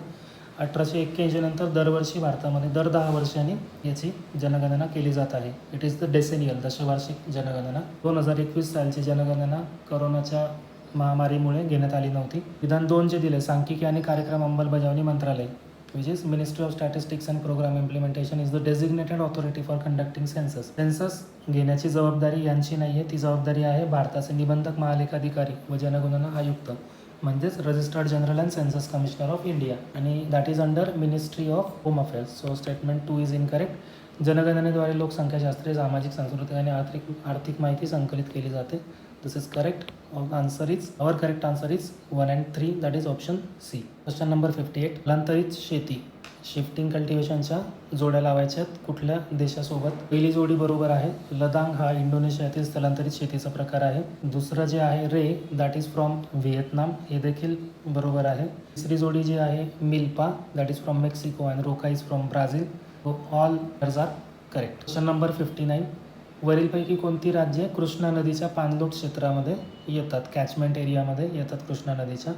1881 नंतर दरवर्षी भारतामध्ये दर 10 वर्षांनी याची जनगणना केली जात आहे. इट इज द डेसेनियल, दशवार्षिक जनगणना. 2021 सालची जनगणना कोरोनाच्या महामारीमुळे घेण्यात आली नव्हती. विधान 2 जे दिले, सांख्यिकी आणि कार्यक्रम अंमलबजावणी मंत्रालय which is Ministry of Statistics and Program Implementation is the designated authority for conducting census. Census घेण्याची जबाबदारी यांची नाही आहे, ती जबाबदारी आहे भारताचे निबंधक महालेखाधिकारी व जनगणना आयुक्त म्हणजेच registered general and census commissioner of India आणि that is under ministry of home affairs. So statement 2 is incorrect. जनगणनेद्वारे लोकसंख्याशास्त्रीय, सामाजिक, सांस्कृतिक आणि आर्थिक माहिती संकलित केली जाते. This is correct. Our correct answer is 1 and 3, that is option C. Question number 58. स्थलांतरित शेती शिफ्टिंग कल्टिवेशनच्या जोड्या लावायच्यात कुठल्या देशासोबत? पहिली जोडी बरोबर आहे. लदांग हा इंडोनेशियातील स्थलांतरित शेतीचा प्रकार आहे. दुसरं जे आहे ray, that is from Vietnam, हे देखील बरोबर आहे. तिसरी जोडी जी आहे milpa, that is from Mexico and roca is from Brazil. All are correct. Question number 59. वरीलपैकी कोणती राज्ये कृष्णा नदीच्या पाणलोट क्षेत्रामध्ये येतात, कॅचमेंट एरियामध्ये येतात कृष्णा नदीच्या?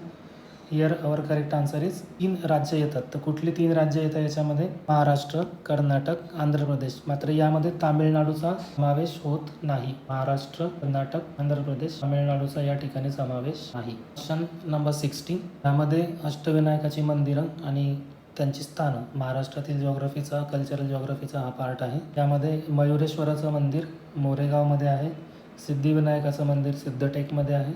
Here our correct answer is 3 राज्य येतात. तर कुठली 3 राज्य येतात याच्यामध्ये? महाराष्ट्र, कर्नाटक, आंध्र प्रदेश. मात्र यामध्ये तामिळनाडूचा समावेश होत नाही. महाराष्ट्र, कर्नाटक, आंध्र प्रदेश, तामिळनाडूचा या ठिकाणी समावेश नाही. Question number 16. यामध्ये अष्टविनायकाची मंदिरं आणि त्यांची स्थानं, महाराष्ट्रातील जिओग्राफीचा, कल्चरल जिओग्राफीचा हा पार्ट आहे. त्यामध्ये मयुरेश्वराचं मंदिर मोरेगावमध्ये आहे. सिद्धिविनायकाचं मंदिर सिद्धटेकमध्ये आहे.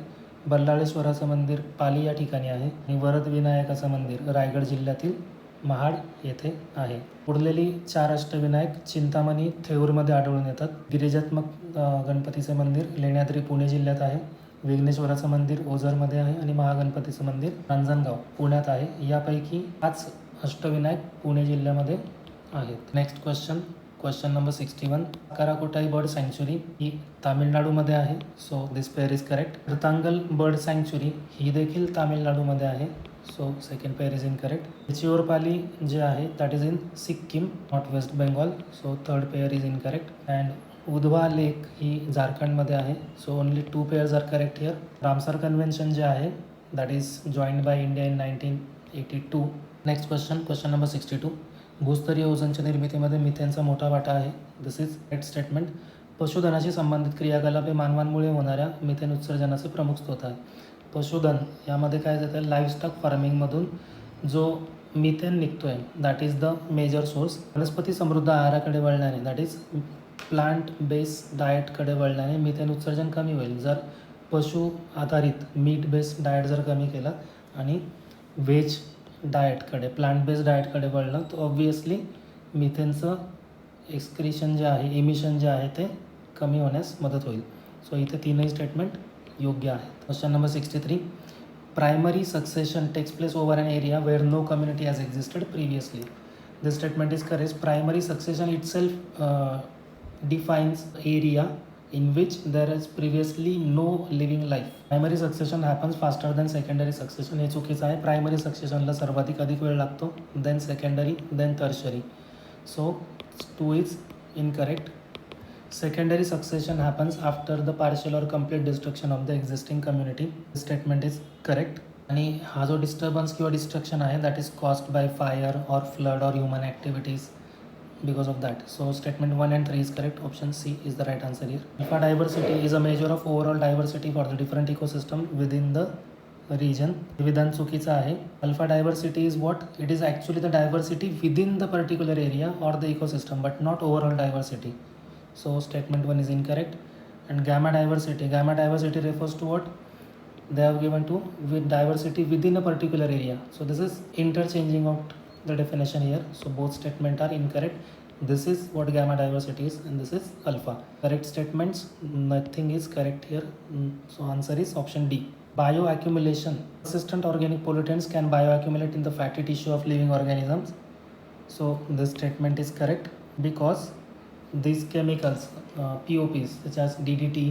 बल्लाळेश्वराचं मंदिर पाली या ठिकाणी आहे. आणि वरद विनायकाचं मंदिर रायगड जिल्ह्यातील महाड येथे आहे. उरलेली 4 अष्टविनायक चिंतामणी थेऊरमध्ये आढळून येतात. गिरिजात्मक गणपतीचे मंदिर लेण्याद्री पुणे जिल्ह्यात आहे. विघ्नेश्वराचं मंदिर ओझरमध्ये आहे आणि महागणपतीचं मंदिर रांजणगाव पुण्यात आहे. यापैकी 5 अष्टविनायक पुणे जिल्ह्यामध्ये आहेत. Next question number 61. काराकोटाई बर्ड सँक्च्युरी ही तामिळनाडूमध्ये आहे. So this pair is correct. रतांगल बर्ड सँक्च्युरी ही देखील तामिळनाडूमध्ये आहे. So second pair is incorrect. चिओरपाली जे आहे that is in Sikkim not West Bengal. So third pair is incorrect. And Udhwa lake ही झारखंडमध्ये आहे. So only 2 pairs are correct here. Ramsar convention जे आहे that is joined by India in 1982. Next question number 62. भूस्तरीय ओझोनच्या निर्मितीमध्ये मिथेनचा मोठा वाटा आहे. दिस इज करेक्ट स्टेटमेंट. पशुधनाशी संबंधित क्रियाकलाप हे मानवांमुळे होणाऱ्या मिथेन उत्सर्जनाचे प्रमुख स्रोत आहे. पशुधन यामध्ये काय जातं? लाईव्हस्टॉक फार्मिंगमधून जो मिथेन निघतो आहे that is the major source. वनस्पती समृद्ध आहाराकडे वळल्याने दॅट इज प्लांट बेस्ड डाएटकडे वळल्याने मिथेन उत्सर्जन कमी होईल. जर पशु आधारित मीट बेस्ड डाएट जर कमी केलं आणि व्हेज डाएटकडे प्लांट बेस्ड डाएटकडे वळलं तर ऑब्वियसली मिथेनचं एक्सक्रिशन जे आहे इमिशन जे आहे ते कमी होण्यास मदत होईल. सो इथे 3ही स्टेटमेंट योग्य आहेत. Question number 63. Primary succession takes place over an area where no community has existed previously. This statement is correct. Primary succession itself defines area in which there is previously no living life. Primary succession happens faster than secondary succession. हे चुकीचं आहे. Primary सक्सेशनला सर्वाधिक अधिक वेळ लागतो, then secondary, then tertiary. So 2 is incorrect. Secondary succession happens after the partial or complete destruction of the existing community. This statement is correct. आणि हा जो डिस्टर्बन्स किंवा डिस्ट्रक्शन आहे that is caused by fire और flood और human activities because of that. So statement 1 and 3 is correct. Option C is the right answer here. Alpha diversity is a measure of overall diversity for the different ecosystem within the region. विधान चुकीचं आहे. Alpha diversity is what? It is actually the diversity within the particular area or the ecosystem but not overall diversity. So statement 1 is incorrect. And gamma diversity refers to what? They have given to with diversity within a particular area. So this is interchanging of the definition here. So both statements are incorrect. This is what gamma diversity is and this is alpha. Correct statements, nothing is correct here. So answer is option D. Bioaccumulation. Persistent organic pollutants can bioaccumulate in the fatty tissue of living organisms. So this statement is correct because these chemicals, POPs such as DDT,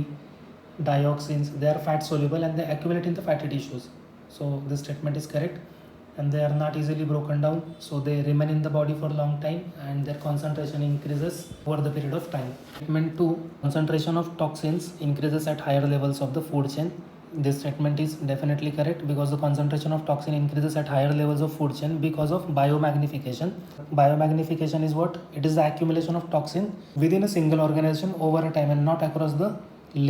dioxins, they are fat soluble and they accumulate in the fatty tissues. So this statement is correct. And they are not easily broken down, so they remain in the body for a long time and their concentration increases over the period of time. Statement 2. Concentration of toxins increases at higher levels of the food chain. This statement is definitely correct because the concentration of toxin increases at higher levels of food chain because of biomagnification. Biomagnification is what? It is the accumulation of toxin within a single organization over a time and not across the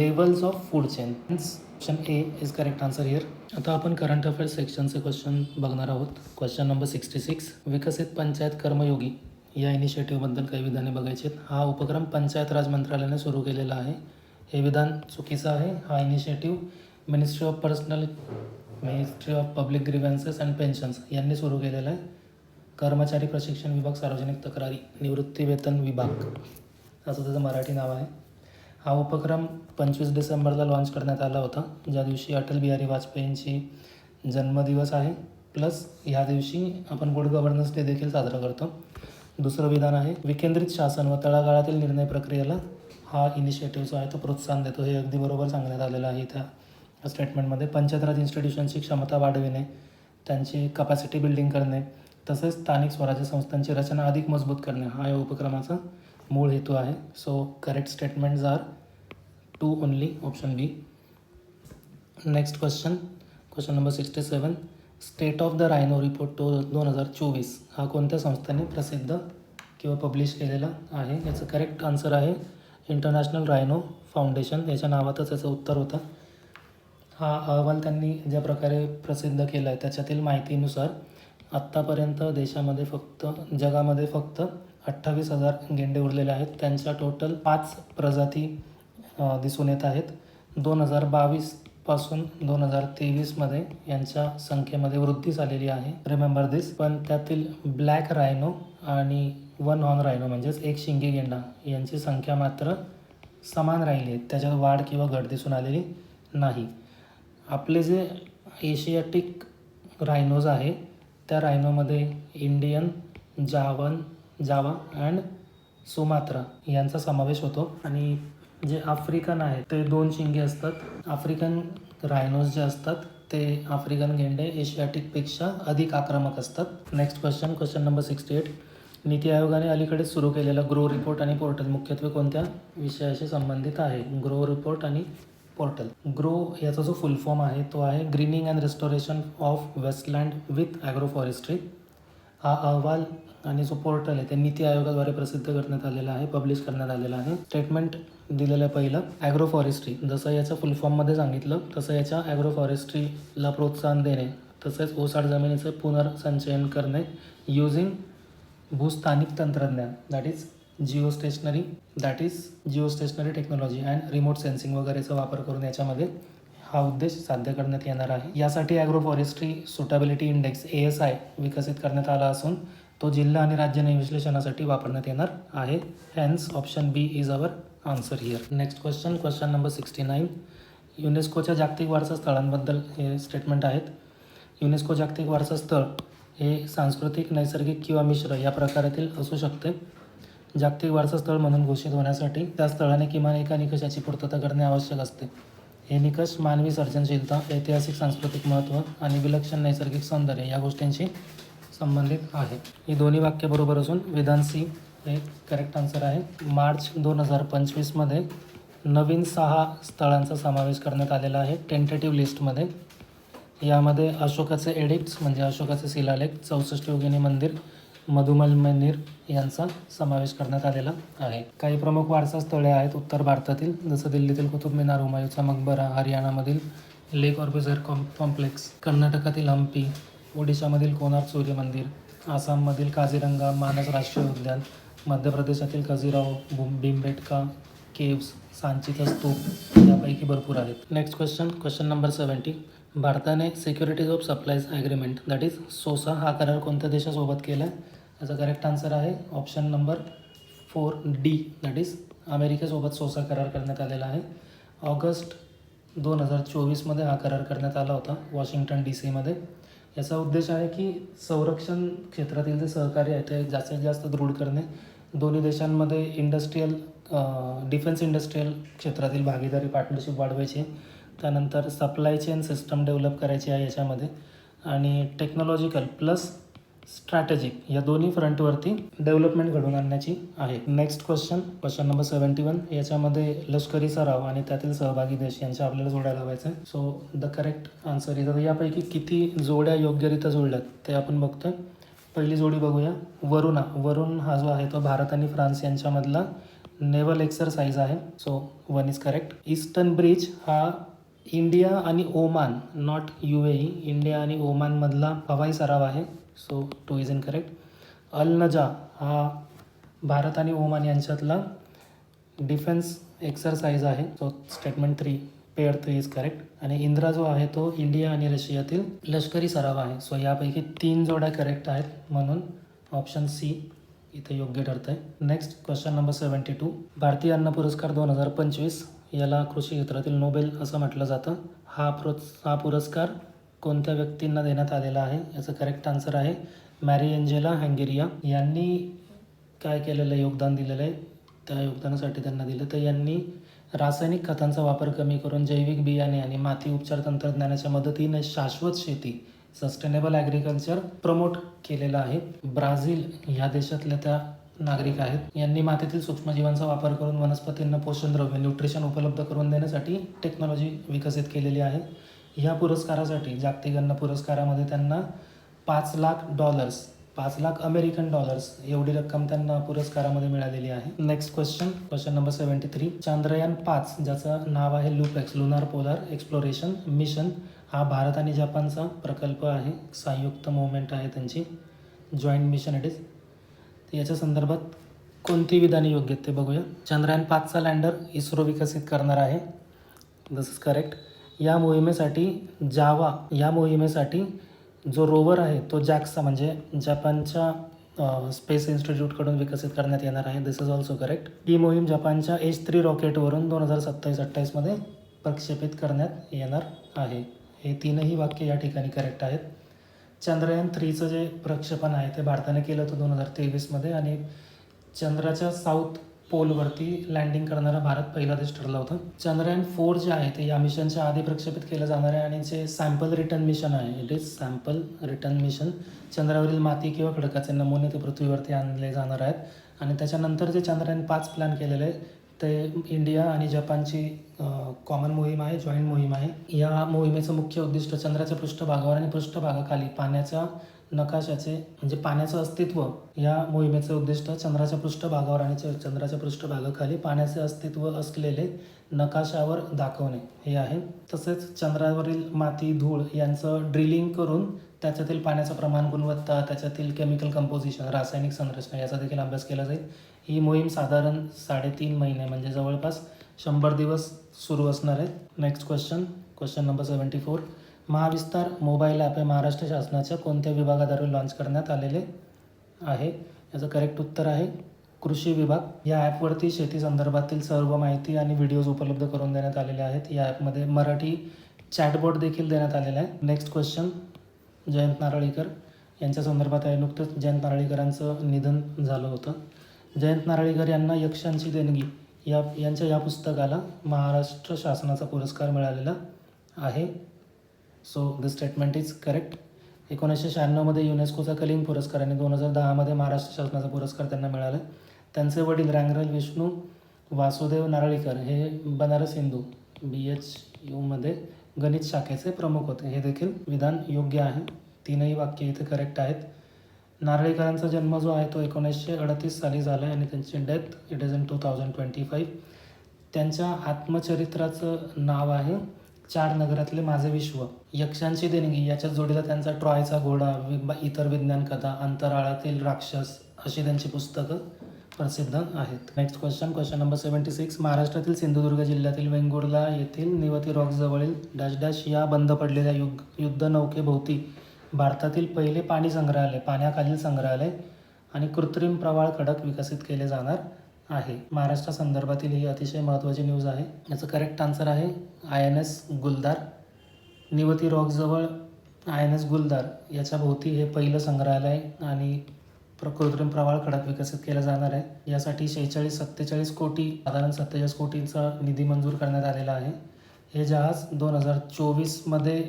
levels of food chain. Hence option A is correct answer here. आता आपण current affairs सेक्शनचे question बघणार आहोत. Question number 66. विकसित पंचायत कर्मयोगी या इनिशिएटिव्हबद्दल काही विधाने बघायची आहेत. हा उपक्रम पंचायत राज मंत्रालयाने सुरू केलेला आहे. हे विधान चुकीचं आहे. हा initiative ministry of public grievances and pensions यांनी सुरू केलेला आहे. कर्मचारी प्रशिक्षण विभाग सार्वजनिक तक्रारी निवृत्ती वेतन विभाग असं त्याचं मराठी नाव आहे. हा उपक्रम 25 डिसेंबरला लॉन्च करण्यात आला होता, ज्या दिवशी अटल बिहारी वाजपेयींची जन्मदिवस आहे. प्लस ह्या दिवशी आपण गुड गव्हर्नन्स डे देखील साजरा करतो. दुसरं विधान आहे विकेंद्रित शासन व तळागाळातील निर्णय प्रक्रियेला हा इनिशिएटिव्ह जो आहे तो प्रोत्साहन देतो. हे अगदी बरोबर सांगण्यात आलेलं आहे त्या स्टेटमेंटमध्ये. पंचायत राज इन्स्टिट्यूशनची क्षमता वाढविणे, त्यांची कपॅसिटी बिल्डिंग करणे, तसेच स्थानिक स्वराज्य संस्थांची रचना अधिक मजबूत करणे हा या उपक्रमाचा मूळ हेतू आहे. So correct statements are 2 only, option B. Next question number 67. State of the rhino report 2024 हा कोणत्या संस्थेने प्रसिद्ध किंवा पब्लिश केलेला आहे? याचं करेक्ट आन्सर आहे इंटरनॅशनल रायनो फाउंडेशन. याच्या नावातच याचं उत्तर होतं. हा अहवाल त्यांनी ज्या प्रकारे प्रसिद्ध केला आहे त्याच्यातील माहितीनुसार आत्तापर्यंत जगामध्ये फक्त 28,000 गेंडे उरलेले आहेत. त्यांच्या टोटल 5 प्रजाती दिसून येत आहेत. 2022 पासून 2023मध्ये यांच्या संख्येमध्ये वृद्धी झालेली आहे. रिमेंबर दिस. पण त्यातील ब्लॅक रायनो आणि वन हॉर्न रायनो म्हणजेच एक शिंगी गेंडा यांची संख्या मात्र समान राहिली आहे. त्याच्यात वाढ किंवा घट दिसून आलेली नाही. आपले जे एशियाटिक रायनोज आहे त्या रायनोमध्ये इंडियन, जावा अँड सुमात्रा यांचा समावेश होतो. आणि जे आफ्रिकन आहेत ते 2 शिंगे असतात. आफ्रिकन रायनोज जे असतात ते आफ्रिकन गेंडे एशियाटिकपेक्षा अधिक आक्रमक असतात. Next question number 68. नीती आयोगाने अलीकडेच सुरू केलेला ग्रो रिपोर्ट आणि पोर्टल मुख्यत्वे कोणत्या विषयाशी संबंधित आहे? ग्रो रिपोर्ट आणि पोर्टल. ग्रो याचा जो फुल फॉर्म आहे तो आहे grinning and restoration of Westland with agro forestry. हा अहवाल आणि जो पोर्टल आहे ते नीती आयोगाद्वारे प्रसिद्ध करण्यात आलेला आहे, पब्लिश करण्यात आलेला आहे. स्टेटमेंट दिलेलं आहे पहिलं, ॲग्रो फॉरेस्ट्री जसं याच्या फुल फॉर्ममध्ये सांगितलं तसं याच्या ॲग्रो फॉरेस्ट्रीला प्रोत्साहन देणे तसेच ओसाड जमिनीचं पुनर्संचयन करणे युजिंग भूस्थानिक तंत्रज्ञान that is geostationary technology and remote sensing वगैरेचा वापर करून याच्यामध्ये हा उद्देश साध्य करण्यात येणार आहे. यासाठी agro forestry suitability index ASI विकसित करण्यात आला असून तो जिल्हा आणि राज्य विश्लेषणासाठी वापरण्यात येणार आहे. Hence option B is our answer here. Next question number 69. युनेस्कोच्या जागतिक वारसा स्थळांबद्दल हे स्टेटमेंट आहेत. युनेस्को जागतिक वारसा स्थळ हे सांस्कृतिक, नैसर्गिक किंवा मिश्र या प्रकारातील असू शकते. जागतिक वारसा स्थळ म्हणून घोषित होण्यासाठी त्या स्थळाने किमान एका निकषाची पूर्तता करणे आवश्यक असते. हे निकष मानवी सर्जनशीलता, ऐतिहासिक सांस्कृतिक महत्त्व आणि विलक्षण नैसर्गिक सौंदर्य या गोष्टींशी संबंधित आहे. ही दोन्ही वाक्य बरोबर असून विधान सी हे करेक्ट आन्सर आहे. मार्च 2025मध्ये नवीन 6 स्थळांचा समावेश करण्यात आलेला आहे टेंटेटिव्ह लिस्टमध्ये. यामध्ये अशोकाचे एडिक्ट्स म्हणजे अशोकाचे शिलालेख, 64 योगिनी मंदिर, मधुमल मंदिर यांचा समावेश करण्यात आलेला आहे. काही प्रमुख वारसा स्थळे आहेत उत्तर भारतातील, जसं दिल्लीतील कुतुब मिनार, हुमायूंचा मकबरा, हरियाणामधील लेक ऑर्बिझर कॉम्प्लेक्स, कर्नाटकातील हम्पी, ओडिशामधील कोणार्क सूर्य मंदिर, आसाममधील काझीरंगा मानस राष्ट्रीय उद्यान, मध्य प्रदेशातील खजुराहो, भीमबेटका केव्स, सांचीचा स्तूप यापैकी भरपूर आहेत. Next question number 70. भारताने securities of supplies agreement that is SOSA हा करार कोणत्या देशासोबत केला आहे? याचा करेक्ट आन्सर आहे option number 4D that is अमेरिकेसोबत सोसा करार करण्यात आलेला आहे. ऑगस्ट 2024मध्ये हा करार करण्यात आला होता वॉशिंग्टन DC मध्ये. याचा उद्देश आहे की संरक्षण क्षेत्रातील जे सहकार्य आहे ते जास्तीत जास्त दृढ करणे, दोन्ही देशांमध्ये डिफेन्स इंडस्ट्रीयल क्षेत्रातील भागीदारी पार्टनरशिप वाढवायची, त्यानंतर सप्लाय चेन सिस्टम डेव्हलप करायची आहे याच्यामध्ये, आणि टेक्नॉलॉजिकल प्लस स्ट्रॅटेजिक या दोन्ही फ्रंटवरती डेव्हलपमेंट घडवून आणण्याची आहे. Next question number 71. याच्यामध्ये लष्करी सराव आणि त्यातील सहभागी देश यांच्या आपल्याला जोड्या लावायचं आहे. So the correct answer is यापैकी किती जोड्या योग्यरित्या जोडल्यात ते आपण बघतोय. पहिली जोडी बघूया, वरुण हा जो आहे तो भारत आणि फ्रान्स यांच्यामधला नेव्हल एक्सरसाइज आहे. So 1 is correct. Eastern bridge हा इंडिया आणि ओमान, नॉट UAE, इंडिया आणि ओमानमधला हवाई सराव आहे. So 2 is incorrect. Al Najah हा भारत आणि ओमान यांच्यातला डिफेन्स एक्सरसाइज आहे. So statement 3 pair 3 is correct. आणि इंद्रा जो आहे तो इंडिया आणि रशियातील लष्करी सराव आहे. सो यापैकी 3 जोड्या करेक्ट आहेत म्हणून ऑप्शन सी इथे योग्य ठरतं आहे. Next question number 72. भारतीय अन्न पुरस्कार 2025 याला कृषी क्षेत्रातील नोबेल असं म्हटलं जातं. हा पुरस्कार कोणत्या व्यक्तींना देण्यात आलेला आहे? याचं करेक्ट आन्सर आहे मॅरी एंजेला हंगेरिया. यांनी काय केलेलं योगदान दिलेलं आहे, त्या योगदानासाठी त्यांना दिलं. तर यांनी रासायनिक खतांचा वापर कमी करून जैविक बियाणे आणि माती उपचार तंत्रज्ञानाच्या मदतीने शाश्वत शेती सस्टेनेबल ॲग्रिकल्चर प्रमोट केलेलं आहे. ब्राझील ह्या देशातल्या त्या नागरिक आहेत. यांनी मातीतील सूक्ष्मजीवांचा वापर करून वनस्पतींना पोषण द्रव्य न्यूट्रिशन उपलब्ध करून देण्यासाठी टेक्नॉलॉजी विकसित केलेली आहे. ह्या पुरस्कारासाठी जागतिक अन्न पुरस्कारामध्ये त्यांना $5 लाख, 5 लाख अमेरिकन डॉलर्स एवढी रक्कम त्यांना पुरस्कारामध्ये मिळालेली आहे. Next question number 73. चांद्रयान-5 ज्याचं नाव आहे LUPEX, lunar polar exploration mission, हा भारत आणि जपानचा प्रकल्प आहे. संयुक्त मूवमेंट आहे त्यांची, जॉईंट मिशन इट इज. याच्या संदर्भात कोणती विधाने योग्य आहेत ते बघूया. चांद्रयान-5चा लँडर इस्रो विकसित करणार आहे. दिस इज करेक्ट. या मोहिमेसाठी जो रोवर आहे तो जॅक्सा म्हणजे जपानच्या स्पेस इन्स्टिट्यूटकडून विकसित करण्यात येणार आहे. दिस इज ऑल्सो करेक्ट. ही मोहीम जपानच्या H3 रॉकेटवरून 2027-28मध्ये प्रक्षेपित करण्यात येणार आहे. हे तीनही वाक्य या ठिकाणी करेक्ट आहेत. चांद्रयान-3चं जे प्रक्षेपण आहे ते भारताने केलं होतं 2023मध्ये आणि चंद्राच्या साऊथ पोलवरती लँडिंग करणारा भारत पहिला देश ठरला होता. चांद्रयान-4 जे आहे ते या मिशनच्या आधी प्रक्षेपित केलं जाणार आहे आणि जे सॅम्पल रिटर्न मिशन आहे, it is sample return mission. चंद्रावरील माती किंवा खडकाचे नमुने ते पृथ्वीवरती आणले जाणार आहेत आणि त्याच्यानंतर जे चांद्रयान-5 प्लॅन केलेलं आहे ते इंडिया आणि जपानची कॉमन मोहीम आहे, जॉईंट मोहीम आहे. या मोहिमेचं मुख्य उद्दिष्ट चंद्राच्या पृष्ठभागावर आणि पृष्ठभागाखाली पाण्याच्या नकाशाचे म्हणजे पाण्याचं अस्तित्व, या मोहिमेचं उद्दिष्ट चंद्राच्या पृष्ठभागावर आणि चंद्राच्या पृष्ठभागाखाली पाण्याचे अस्तित्व असलेले नकाशावर दाखवणे हे आहे. तसेच चंद्रावरील माती, धूळ यांचं ड्रिलिंग करून त्याच्यातील पाण्याचं प्रमाण, गुणवत्ता, त्याच्यातील केमिकल कंपोजिशन, रासायनिक संरचना याचा देखील अभ्यास केला जाईल. ही मोहीम साधारण 3.5 महिने म्हणजे जवळपास 100 दिवस सुरू असणार आहे. Next question number 74. Mahavistar mobile app हे महाराष्ट्र शासनाच्या कोणत्या विभागाद्वारे लॉन्च करण्यात आलेले आहे? याचं करेक्ट उत्तर आहे कृषी विभाग. या ॲपवरती शेती संदर्भातील सर्व माहिती आणि व्हिडिओज उपलब्ध करून देण्यात आलेले आहेत. या ॲपमध्ये मराठी चॅटबॉट देखील देण्यात आलेला आहे. नेक्स्ट क्वेश्चन जयंत नारळीकर यांच्या संदर्भात आहे. नुकतंच जयंत नारळीकरांचं निधन झालं होतं. जयंत नारळीकर यांना यक्षांची देणगी यांच्या या पुस्तकाला महाराष्ट्र शासनाचा पुरस्कार मिळालेला आहे. So this statement is correct. 1996मध्ये युनेस्कोचा कलिंग पुरस्कार आणि 2010मध्ये महाराष्ट्र शासनाचा पुरस्कार त्यांना मिळाला. त्यांचे वडील रँगरेल विष्णू वासुदेव नारळीकर हे बनारस हिंदू BHUमध्ये गणित शाखेचे प्रमुख होते. हे देखील विधान योग्य आहे. तीनही वाक्य इथे करेक्ट आहेत. नारळीकरांचा जन्म जो आहे तो 1938 साली झाला आहे आणि त्यांची डेथ इट इज इन 2025. त्यांच्या आत्मचरित्राचं नाव आहे 4 नगरातले माझे विश्व. यक्षांची देणगी याच्या जोडीला त्यांचा ट्रॉयचा घोडा, इतर विज्ञान कथा, अंतराळातील राक्षस अशी त्यांची पुस्तकं प्रसिद्ध आहेत. Next question number 76. महाराष्ट्रातील सिंधुदुर्ग जिल्ह्यातील वेंगुर्ला येथील निवती रॉकजवळील डॅश डॅश या बंद पडलेल्या युद्धनौकेभोवती भारतातील पहिले पाणी संग्रहालय, पाण्याखालील संग्रहालय आणि कृत्रिम प्रवाळ खडक विकसित केले जाणार आहे. महाराष्ट्रासंदर्भातील ही अतिशय महत्त्वाची न्यूज आहे. याचं करेक्ट आन्सर आहे INS गुलदार. निवती रॉकजवळ INS गुलदार याच्या भोवती हे पहिलं संग्रहालय आणि कृत्रिम प्रवाळ खडक विकसित केलं जाणार आहे. यासाठी 47 कोटी, साधारण 47 कोटींचा निधी मंजूर करण्यात आलेला आहे. हे जहाज 2024मध्ये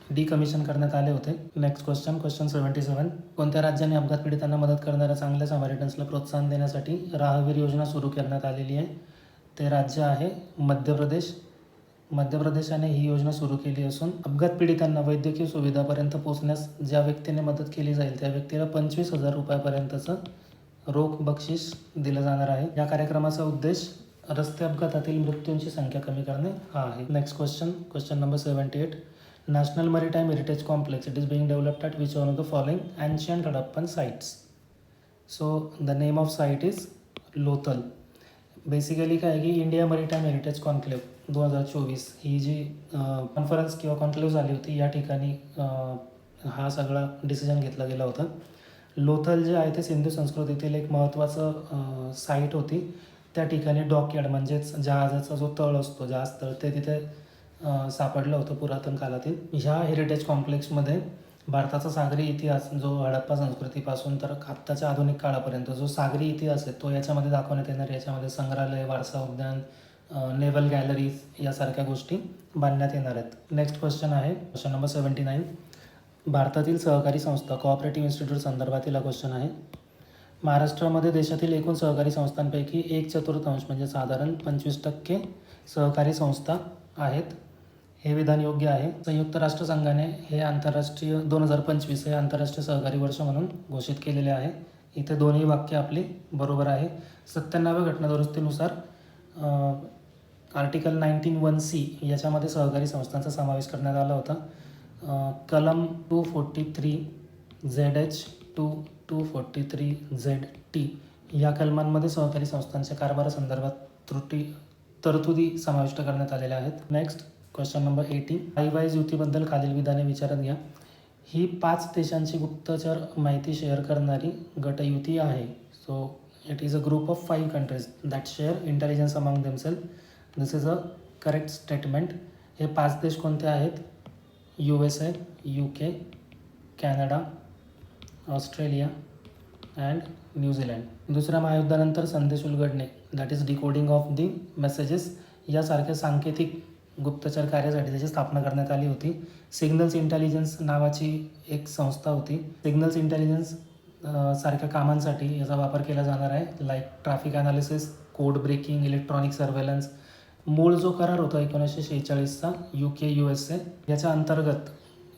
डिकमिशन करण्यात आले होते. Next question 77. कोणत्या राज्याने अपघात पीडितांना मदत करणाऱ्या चांगल्या समारिटन्सला प्रोत्साहन देण्यासाठी राहवीर योजना सुरू करण्यात आलेली आहे? ते राज्य आहे मध्य प्रदेश. मध्य प्रदेशाने ही योजना सुरू केली असून अपघात पीडितांना वैद्यकीय सुविधापर्यंत पोहोचण्यास ज्या व्यक्तीने मदत केली जाईल त्या व्यक्तीला 25,000 रुपयापर्यंतचं रोख बक्षीस दिलं जाणार आहे. या कार्यक्रमाचा उद्देश रस्ते अपघातातील मृत्यूंची संख्या कमी करणे हा आहे. Next question number 78. National Maritime Heritage Complex, it is being developed at which one of the following ancient Harappan sites? So the name of site is Lothal. Basically काय आहे की इंडिया मरीटाईम हेरिटेज कॉन्क्लेव्ह 2024 ही जी conference किंवा conclave झाली होती या ठिकाणी हा सगळा डिसिजन घेतला गेला होता. लोथल जे आहे ते सिंधू संस्कृतीतील एक महत्त्वाचं साईट होती. त्या ठिकाणी डॉकयार्ड म्हणजेच जहाजाचा जो तळ असतो, जहाज तळ, ते तिथे सापडलं होतं पुरातन काळातील. ह्या हेरिटेज कॉम्प्लेक्समध्ये भारताचा सागरी इतिहास जो हडप्पा संस्कृतीपासून तर आत्ताच्या आधुनिक काळापर्यंत जो सागरी इतिहास आहे तो याच्यामध्ये दाखवण्यात येणार. याच्यामध्ये संग्रहालय, वारसा उद्यान, नेव्हल गॅलरीज यासारख्या गोष्टी बांधण्यात येणार आहेत. Next question number 79. भारतातील सहकारी संस्था कोऑपरेटिव्ह इन्स्टिट्यूट संदर्भातील हा क्वेश्चन आहे. महाराष्ट्रामध्ये देशातील एकूण सहकारी संस्थांपैकी 1/4 म्हणजे साधारण 25% सहकारी संस्था आहेत. हे विधान योग्य आहे. संयुक्त राष्ट्रसंघाने हे आंतरराष्ट्रीय 2025 हे आंतरराष्ट्रीय सहकारी वर्ष म्हणून घोषित केलेले आहे. इथे दोन्ही वाक्य आपली बरोबर आहे. 97व्या घटनादुरुस्तीनुसार आर्टिकल 19(1)(c) याच्यामध्ये सहकारी संस्थांचा समावेश करण्यात आला होता. कलम 243(ZH) टू 243(ZT) या कलमांमध्ये सहकारी संस्थांच्या कारभारासंदर्भात तरतुदी समाविष्ट करण्यात आलेल्या आहेत. Next question number 80. आईवाईज युतीबद्दल खालील विधाने विचारात घ्या. ही 5 देशांची गुप्तचर माहिती शेअर करणारी गटयुती आहे. So it is a group of 5 countries that share intelligence among themselves. This is a correct statement. हे 5 देश कोणते आहेत? USA, UK, Canada, Australia and New Zealand. दुसऱ्या महायुद्धानंतर संदेश उलगडणे that is decoding of the messages यासारख्या सांकेतिक गुप्तचर कार्यासाठी त्याची स्थापना करण्यात आली होती. सिग्नल्स इंटेलिजन्स नावाची एक संस्था होती. सिग्नल्स इंटेलिजन्स सारख्या कामांसाठी याचा वापर केला जाणार आहे. Like traffic analysis, code breaking, electronic surveillance. मूळ जो करार होता 1946चा UK USA याच्या अंतर्गत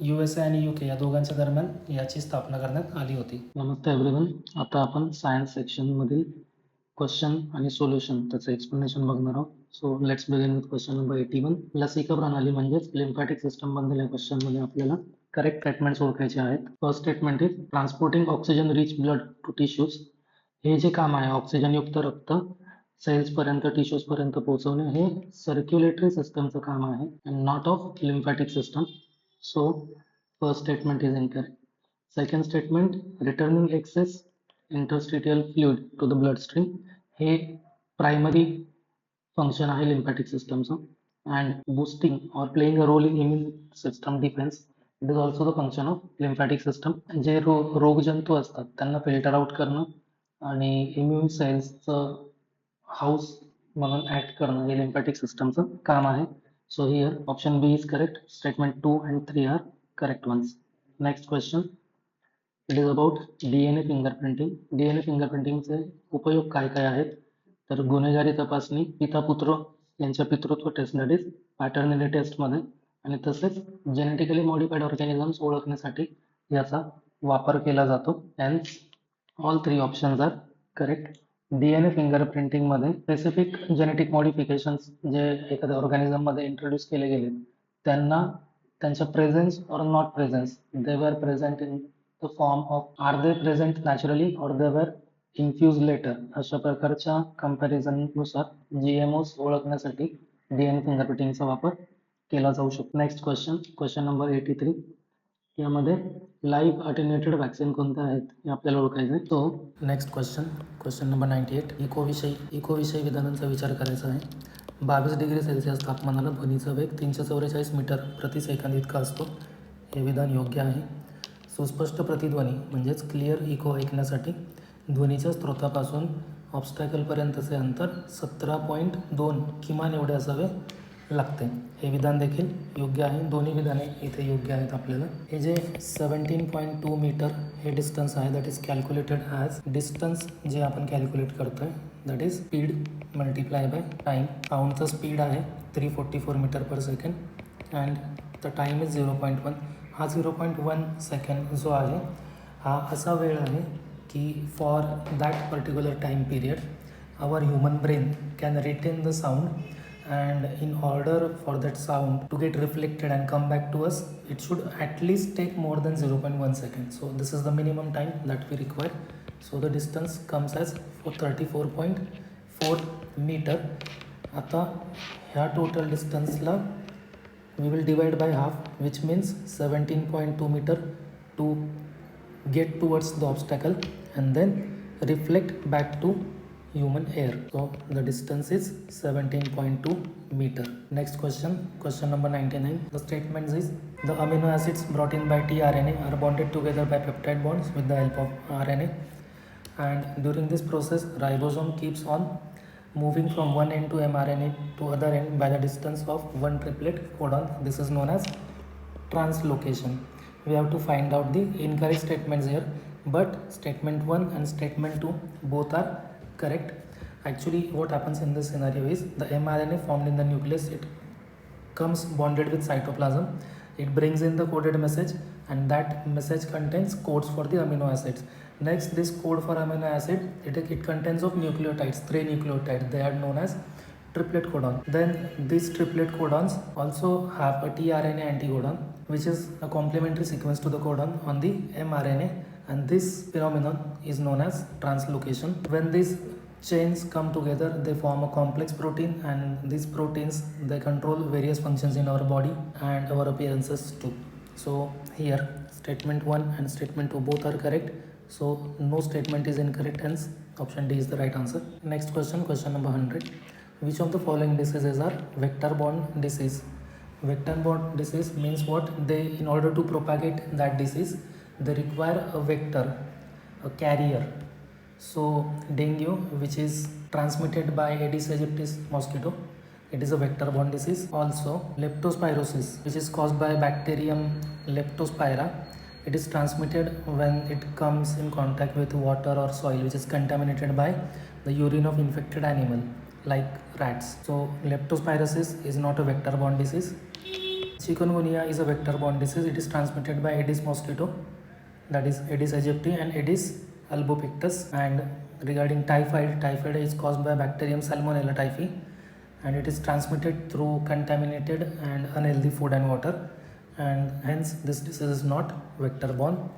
USA आणि UK या दोघांच्या दरम्यान याची स्थापना करण्यात आली होती. नमस्ते एव्हरीवन. आता आपण सायन्स सेक्शनमधील क्वेश्चन आणि सोल्युशन त्याचं एक्सप्लेनेशन बघणार आहोत. So let's begin with question number 81. लसिका प्रणाली म्हणजेच लिम्फॅटिक सिस्टम बद्दल या क्वेश्चनमध्ये आपल्याला करेक्ट स्टेटमेंट्स ओळखायचे आहेत. First statement is transporting oxygen rich blood to tissues. हे जे काम आहे ऑक्सिजनयुक्त रक्त सेल्सपर्यंत टिश्यूजपर्यंत पोहोचवणे हे सर्क्युलेटरी सिस्टमचं काम आहे and not of lymphatic system. So first statement is incorrect. Second statement returning excess interstitial fluid to the bloodstream. हे प्रायमरी फंक्शन आहे लिम्फॅटिक सिस्टमचं. And boosting or playing a role in immune system defence it is also the function of lymphatic system. जे रोगजंतू असतात त्यांना filter out करणं आणि immune सेल्सचं हाऊस म्हणून ॲक्ट करणं हे लिम्फॅटिक सिस्टमचं काम आहे. So here option B is correct. Statement 2 and 3 are correct ones. Next question it is about DNA fingerprinting. DNA फिंगरप्रिंटिंगचे उपयोग काय काय आहेत? तर गुन्हेगारी तपासणी, पिता पुत्र यांच्या पितृत्व टेस्ट दॅट इज पॅटर्निटी टेस्टमध्ये आणि तसेच जेनेटिकली मॉडिफाईड ऑर्गॅनिझम्स ओळखण्यासाठी याचा वापर केला जातो. Hence all 3 options are correct. DNA फिंगरप्रिंटिंगमध्ये स्पेसिफिक जेनेटिक मॉडिफिकेशन्स जे एखाद्या ऑर्गॅनिझममध्ये इंट्रोड्यूस केले गेले त्यांना त्यांच्या presence or not presence they were present in the form of are they present naturally or they were infused letter अशा प्रकारच्या कंपॅरिझननुसार GMOs ओळखण्यासाठी DNA फिंगरप्रिंटिंगचा वापर केला जाऊ शकतो. Next question number 83. यामध्ये लाईव्ह अटेन्युएटेड वॅक्सिन कोणत्या आहेत हे आपल्याला ओळखायचं आहे. So next question number 98. इकोविषयी विधानांचा विचार करायचा आहे. 22 डिग्री सेल्सिअस तापमानाला ध्वनीचा वेग 344 मीटर प्रति सेकंद इतका असतो. हे विधान योग्य आहे. सुस्पष्ट प्रतिध्वनी म्हणजेच क्लिअर इको ऐकण्यासाठी ध्वनीच्या स्रोतापासून ऑब्स्टॅकलपर्यंतचे अंतर 17.2 किमान एवढे असावे लागते. हे विधान देखील योग्य आहे. दोन्ही विधाने इथे योग्य आहेत आपल्याला. हे जे 17.2 मीटर हे डिस्टन्स आहे that is calculated as distance जे आपण कॅल्क्युलेट करतो आहे that is speed multiply by time. साऊंडचं स्पीड आहे 344 metre per second and the time is 0.1. हा 0.1 सेकंड जो आहे हा असा वेळ आहे की for that particular time period our human brain can retain the sound and in order for that sound to get reflected and come back to us it should at least take more than 0.1 second. So this is the minimum time that we require. So the distance comes as 34.4 meter. आता ह्या total डिस्टन्सला we will divide by half which means 17.2 meter to get towards the obstacle and then reflect back to human air. So the distance is 17.2 meter. Next question number 99. The statement is the amino acids brought in by tRNA are bonded together by peptide bonds with the help of RNA, and during this process ribosome keeps on moving from one end to mRNA to other end by the distance of one triplet codon. This is known as translocation. We have to find out the incorrect statements here, but statement 1 and statement 2 both are correct. Actually what happens in this scenario is the mRNA formed in the nucleus, it comes bonded with cytoplasm. It brings in the coded message, and that message contains codes for the amino acids. Next, this code for amino acid, it contains of nucleotides, 3 nucleotides. They are known as triplet codon. Then these triplet codons also have a tRNA anticodon, which is a complementary sequence to the codon on the mRNA, and this phenomenon is known as translocation. When these chains come together, they form a complex protein, and these proteins, they control various functions in our body and our appearances too. So here statement 1 and statement 2 both are correct, so no statement is incorrect, hence option D is the right answer. Next question, question number 100. Which of the following diseases are vector-borne disease? Vector-borne disease means what? They, in order to propagate that disease, they require a vector, a carrier. So dengue, which is transmitted by Aedes aegypti mosquito, it is a vector-borne disease. Also leptospirosis, which is caused by bacterium Leptospira, it is transmitted when it comes in contact with water or soil which is contaminated by the urine of infected animal like rats. So leptospirosis is not a vector-borne disease. Chikungunya is a vector-borne disease. It is transmitted by Aedes mosquito, that is Aedes aegypti and Aedes albopictus. And regarding typhoid is caused by bacterium Salmonella typhi, and it is transmitted through contaminated and unhealthy food and water, and hence this disease is not vector-borne.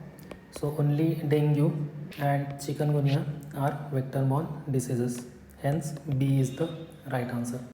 So only dengue and chikungunya are vector-borne diseases. Hence B is the right answer.